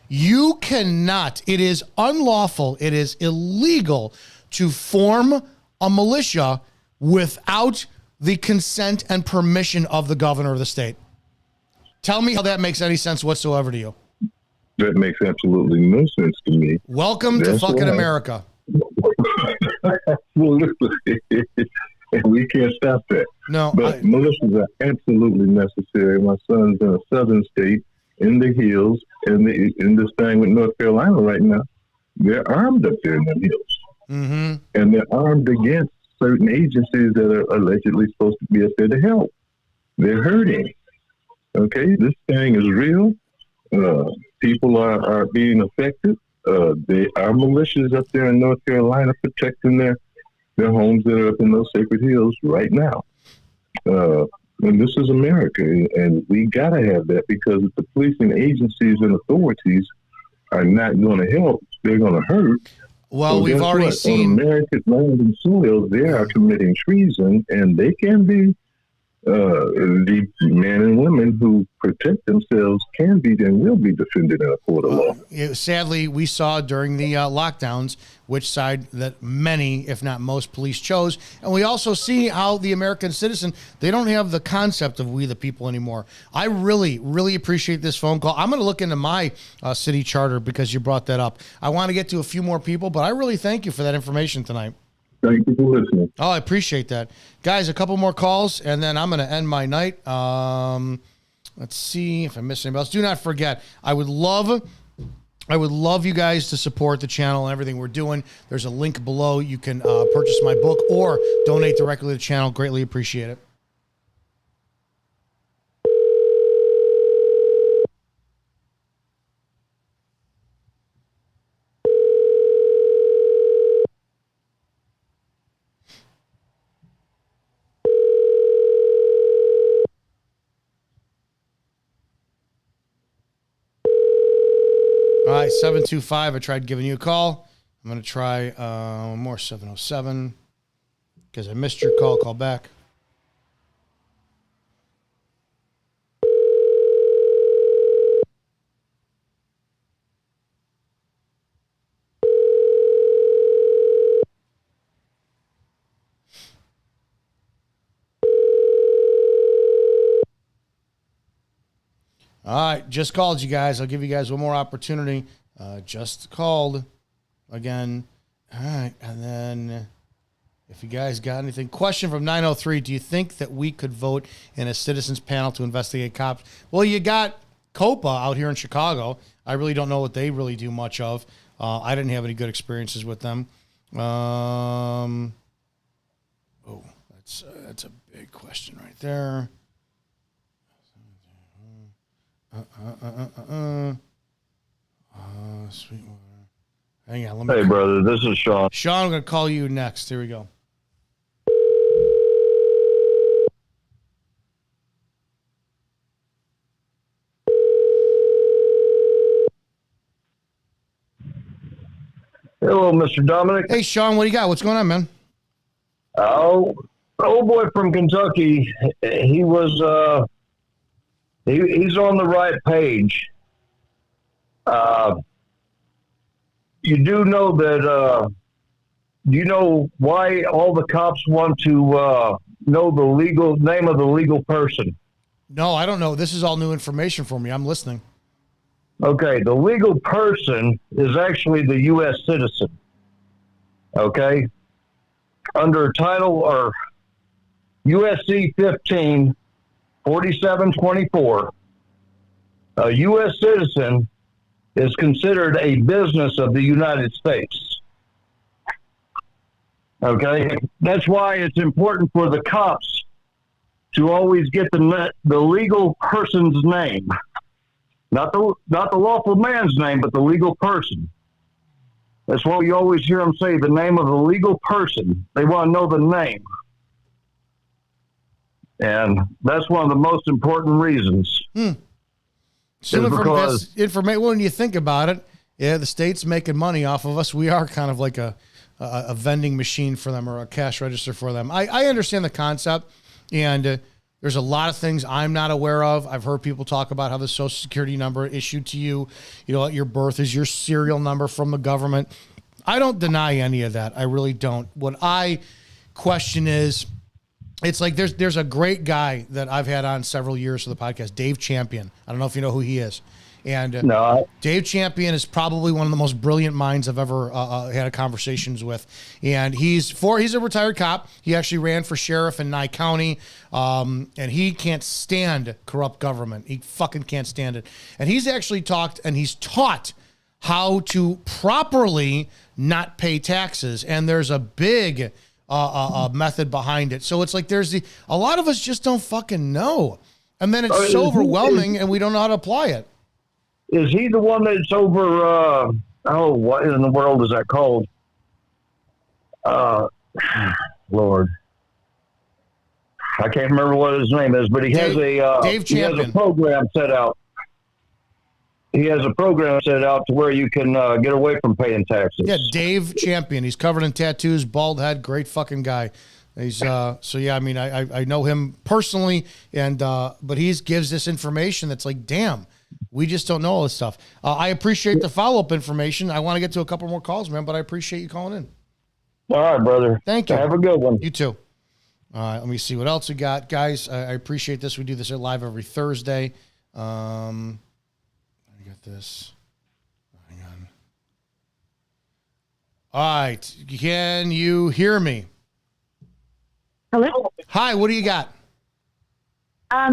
You cannot, it is unlawful, it is illegal to form a militia without the consent and permission of the governor of the state. Tell me how that makes any sense whatsoever to you. That makes absolutely no sense to me. Welcome to fucking America. Absolutely. And we can't stop that. No. But militias are absolutely necessary. My son's in a southern state, in the hills, in this thing with North Carolina right now. They're armed up there in the hills. Mm-hmm. And they're armed against certain agencies that are allegedly supposed to be up there to help. They're hurting. Okay, this thing is real. People are being affected. They are militias up there in North Carolina protecting their homes that are up in those sacred hills right now. And this is America, and we got to have that, because if the policing agencies and authorities are not going to help, they're going to hurt. Well, we've already seen on American land and soil, they are committing treason, and they can be the men and women who protect themselves can be and will be defended in a court of law. Sadly, we saw during the lockdowns which side that many, if not most, police chose. And we also see how the American citizen, they don't have the concept of we the people anymore. I really, really appreciate this phone call. I'm going to look into my city charter because you brought that up. I want to get to a few more people, but I really thank you for that information tonight. Thank you for listening. Oh, I appreciate that. Guys, a couple more calls, and then I'm going to end my night. Let's see if I missed anybody else. Do not forget, I would love you guys to support the channel and everything we're doing. There's a link below. You can purchase my book or donate directly to the channel. Greatly appreciate it. All right, 725. I tried giving you a call. I'm going to try one more, 707. Because I missed your call. Call back. All right, just called you guys. I'll give you guys one more opportunity. Just called again. All right, and then if you guys got anything. Question from 903. Do you think that we could vote in a citizens panel to investigate cops? Well, you got COPA out here in Chicago. I really don't know what they really do much of. I didn't have any good experiences with them. Oh, that's a big question right there. Sweetwater. Hang on. Hey, brother, this is Sean. Sean, I'm going to call you next. Here we go. Hello, Mr. Dominic. Hey, Sean, what do you got? What's going on, man? Oh, old boy from Kentucky. He was, he's on the right page. You do know that, you know why all the cops want to know the legal name of the legal person? No, I don't know. This is all new information for me. I'm listening. Okay, the legal person is actually the U.S. citizen. Okay? Under title or USC 15, 4724, a U.S. citizen is considered a business of the United States. Okay? That's why it's important for the cops to always get the legal person's name. Not the lawful man's name, but the legal person. That's why you always hear them say the name of the legal person. They want to know the name. And that's one of the most important reasons. So information. When you think about it, yeah, the state's making money off of us. We are kind of like a vending machine for them or a cash register for them. I understand the concept, and there's a lot of things I'm not aware of. I've heard people talk about how the Social Security number issued to you, at your birth is your serial number from the government. I don't deny any of that. I really don't. What I question is, it's like there's a great guy that I've had on several years for the podcast, Dave Champion. I don't know if you know who he is. And no. Dave Champion is probably one of the most brilliant minds I've ever had conversations with. And he's a retired cop. He actually ran for sheriff in Nye County. And he can't stand corrupt government. He fucking can't stand it. And he's actually talked and he's taught how to properly not pay taxes. And there's a big method behind it. So it's like a lot of us just don't fucking know. And then it's so overwhelming and we don't know how to apply it. Is he the one that's over, what in the world is that called? Lord. I can't remember what his name is, but he has a program set out. He has a program set out to where you can get away from paying taxes. Yeah, Dave Champion. He's covered in tattoos, bald head, great fucking guy. He's so yeah. I mean, I know him personally, and but he gives this information that's like, damn, we just don't know all this stuff. I appreciate the follow up information. I want to get to a couple more calls, man, but I appreciate you calling in. All right, brother. Thank you. Have a good one. You too. All right, let me see what else we got, guys. I appreciate this. We do this live every Thursday. I got this. Hang on. All right, can you hear me? Hello. Hi. What do you got? Hi.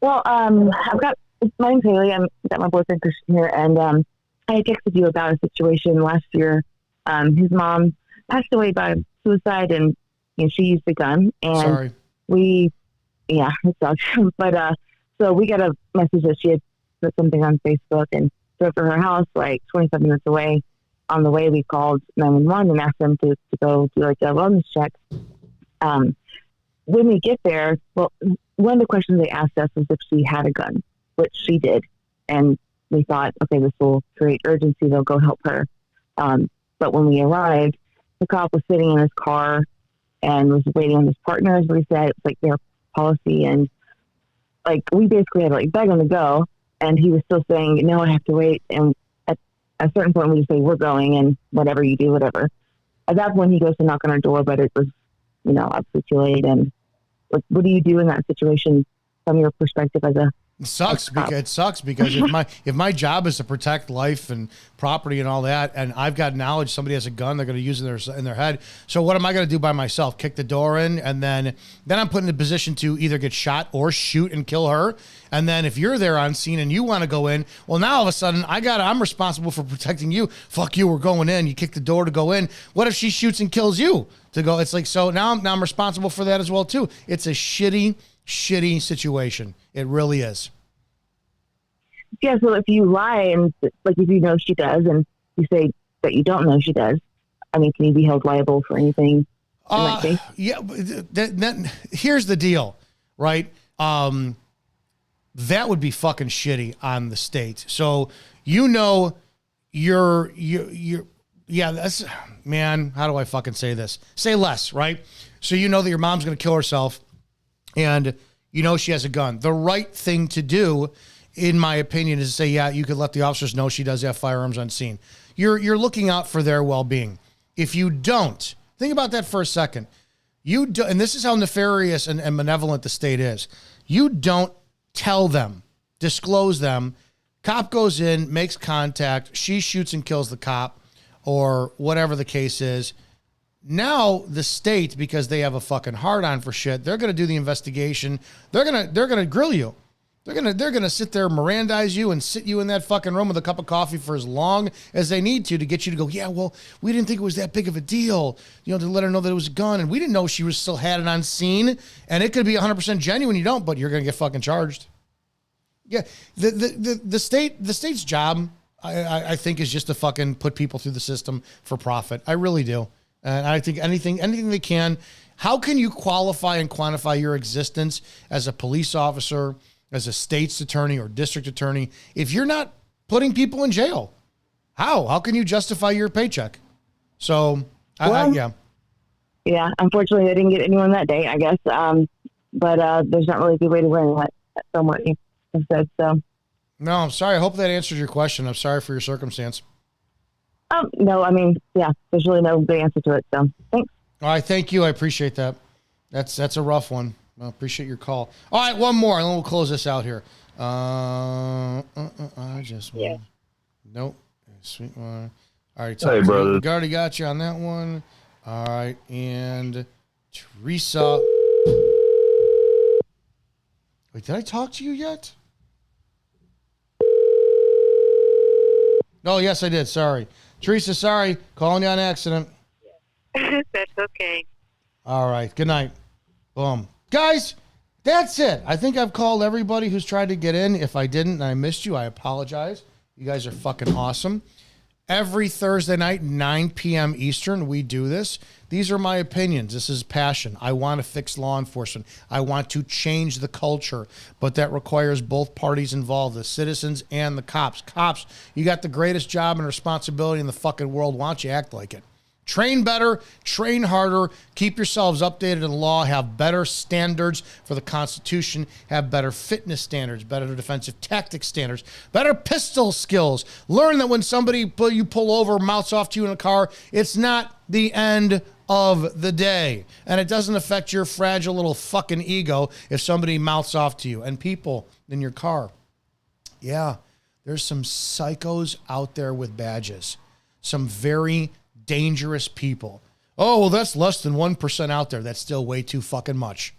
Well, I've got my name's Haley. I've got my boyfriend Christian here, and I texted you about a situation last year. His mom passed away by suicide, and she used a gun. And Sorry. It sucks. But so we got a message that she had put something on Facebook and drove to her house, like 25 minutes away. On the way, we called 911 and asked them to go do like a wellness check. When we get there, well, one of the questions they asked us was if she had a gun, which she did. And we thought, okay, this will create urgency. They'll go help her. But when we arrived, the cop was sitting in his car and was waiting on his partner, as we said. It's like their policy. And like, we basically had to like beg him to go. And he was still saying, no, I have to wait. And at a certain point, we just say, we're going, and whatever you do, whatever. At that point, he goes to knock on our door, but it was, obviously too late. And what do you do in that situation from your perspective as a It sucks because if my job is to protect life and property and all that, and I've got knowledge somebody has a gun, they're going to use it in their head. So what am I going to do by myself? Kick the door in, and then I'm put in a position to either get shot or shoot and kill her. And then if you're there on scene and you want to go in, well, now all of a sudden I'm responsible for protecting you. Fuck you, we're going in. You kick the door to go in. What if she shoots and kills you to go? It's like, so now I'm responsible for that as well too. It's a shitty situation. It really is. Yeah, so if you lie and like if you know she does and you say that you don't know she does, I mean, can you be held liable for anything in that case? Yeah, here's the deal, right? That would be fucking shitty on the state. So you're that's, man, how do I fucking say this? Say less, right? So you know that your mom's going to kill herself and you know she has a gun. The right thing to do, in my opinion, is to say, yeah, you could let the officers know she does have firearms on scene. You're looking out for their well-being. If you don't, think about that for a second. And this is how nefarious and malevolent the state is. You don't tell them, disclose them. Cop goes in, makes contact. She shoots and kills the cop, or whatever the case is. Now the state, because they have a fucking hard-on for shit, they're going to do the investigation. They're going to grill you. They're gonna sit there, Mirandize you, and sit you in that fucking room with a cup of coffee for as long as they need to get you to go, yeah, well, we didn't think it was that big of a deal, to let her know that it was a gun, and we didn't know she was still had it on scene, and it could be 100% genuine. You don't, but you're gonna get fucking charged. Yeah, the state's job, I think, is just to fucking put people through the system for profit. I really do, and I think anything they can. How can you qualify and quantify your existence as a police officer, as a state's attorney or district attorney, if you're not putting people in jail? How can you justify your paycheck? So, yeah. Yeah, unfortunately, I didn't get anyone that day, I guess. But there's not really a good way to learn that from what you have said. So, no, I'm sorry. I hope that answered your question. I'm sorry for your circumstance. No, I mean, yeah, there's really no good answer to it. So, thanks. All right, thank you. I appreciate that. That's a rough one. I appreciate your call. All right, one more, and then we'll close this out here. Nope. Sweet one. All right. Hey, brother. We already got you on that one. All right, and Teresa. Wait, did I talk to you yet? Oh, yes, I did. Sorry. Teresa, sorry. Calling you on accident. That's okay. All right. Good night. Boom. Guys, that's it. I think I've called everybody who's tried to get in. If I didn't and I missed you, I apologize. You guys are fucking awesome. Every Thursday night, 9 p.m. Eastern, we do this. These are my opinions. This is passion. I want to fix law enforcement. I want to change the culture, but that requires both parties involved, the citizens and the cops. Cops, you got the greatest job and responsibility in the fucking world. Why don't you act like it? Train better, train harder, keep yourselves updated in the law, have better standards for the Constitution, have better fitness standards, better defensive tactics standards, better pistol skills. Learn that when somebody you pull over, mouths off to you in a car, it's not the end of the day. And it doesn't affect your fragile little fucking ego if somebody mouths off to you. And people in your car, yeah, there's some psychos out there with badges. Some very dangerous people. Oh, well, that's less than 1% out there. That's still way too fucking much.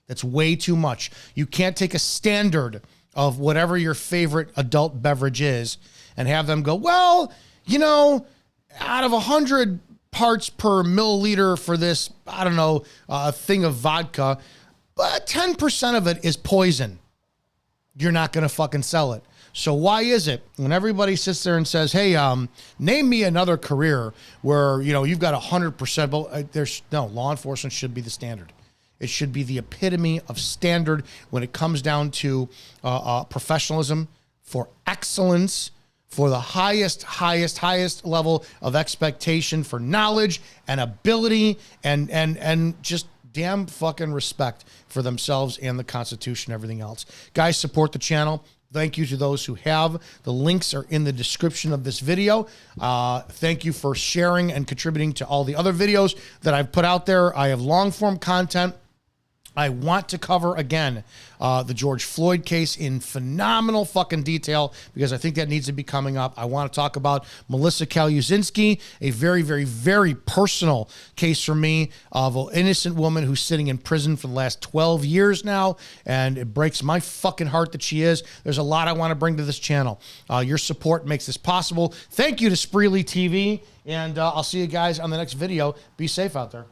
That's way too much. You can't take a standard of whatever your favorite adult beverage is and have them go, well, you know, out of 100 parts per milliliter for this, I don't know, thing of vodka, but 10% of it is poison. You're not going to fucking sell it. So why is it when everybody sits there and says, hey, name me another career where, you know, you've got 100%, but there's no, law enforcement should be the standard. It should be the epitome of standard when it comes down to professionalism, for excellence, for the highest level of expectation for knowledge and ability and just damn fucking respect for themselves and the Constitution and everything else. Guys, support the channel. Thank you to those who have. The links are in the description of this video. Thank you for sharing and contributing to all the other videos that I've put out there. I have long-form content. I want to cover, again, the George Floyd case in phenomenal fucking detail because I think that needs to be coming up. I want to talk about Melissa Kaluzinski, a very, very, very personal case for me of an innocent woman who's sitting in prison for the last 12 years now, and it breaks my fucking heart that she is. There's a lot I want to bring to this channel. Your support makes this possible. Thank you to Spreely TV, and I'll see you guys on the next video. Be safe out there.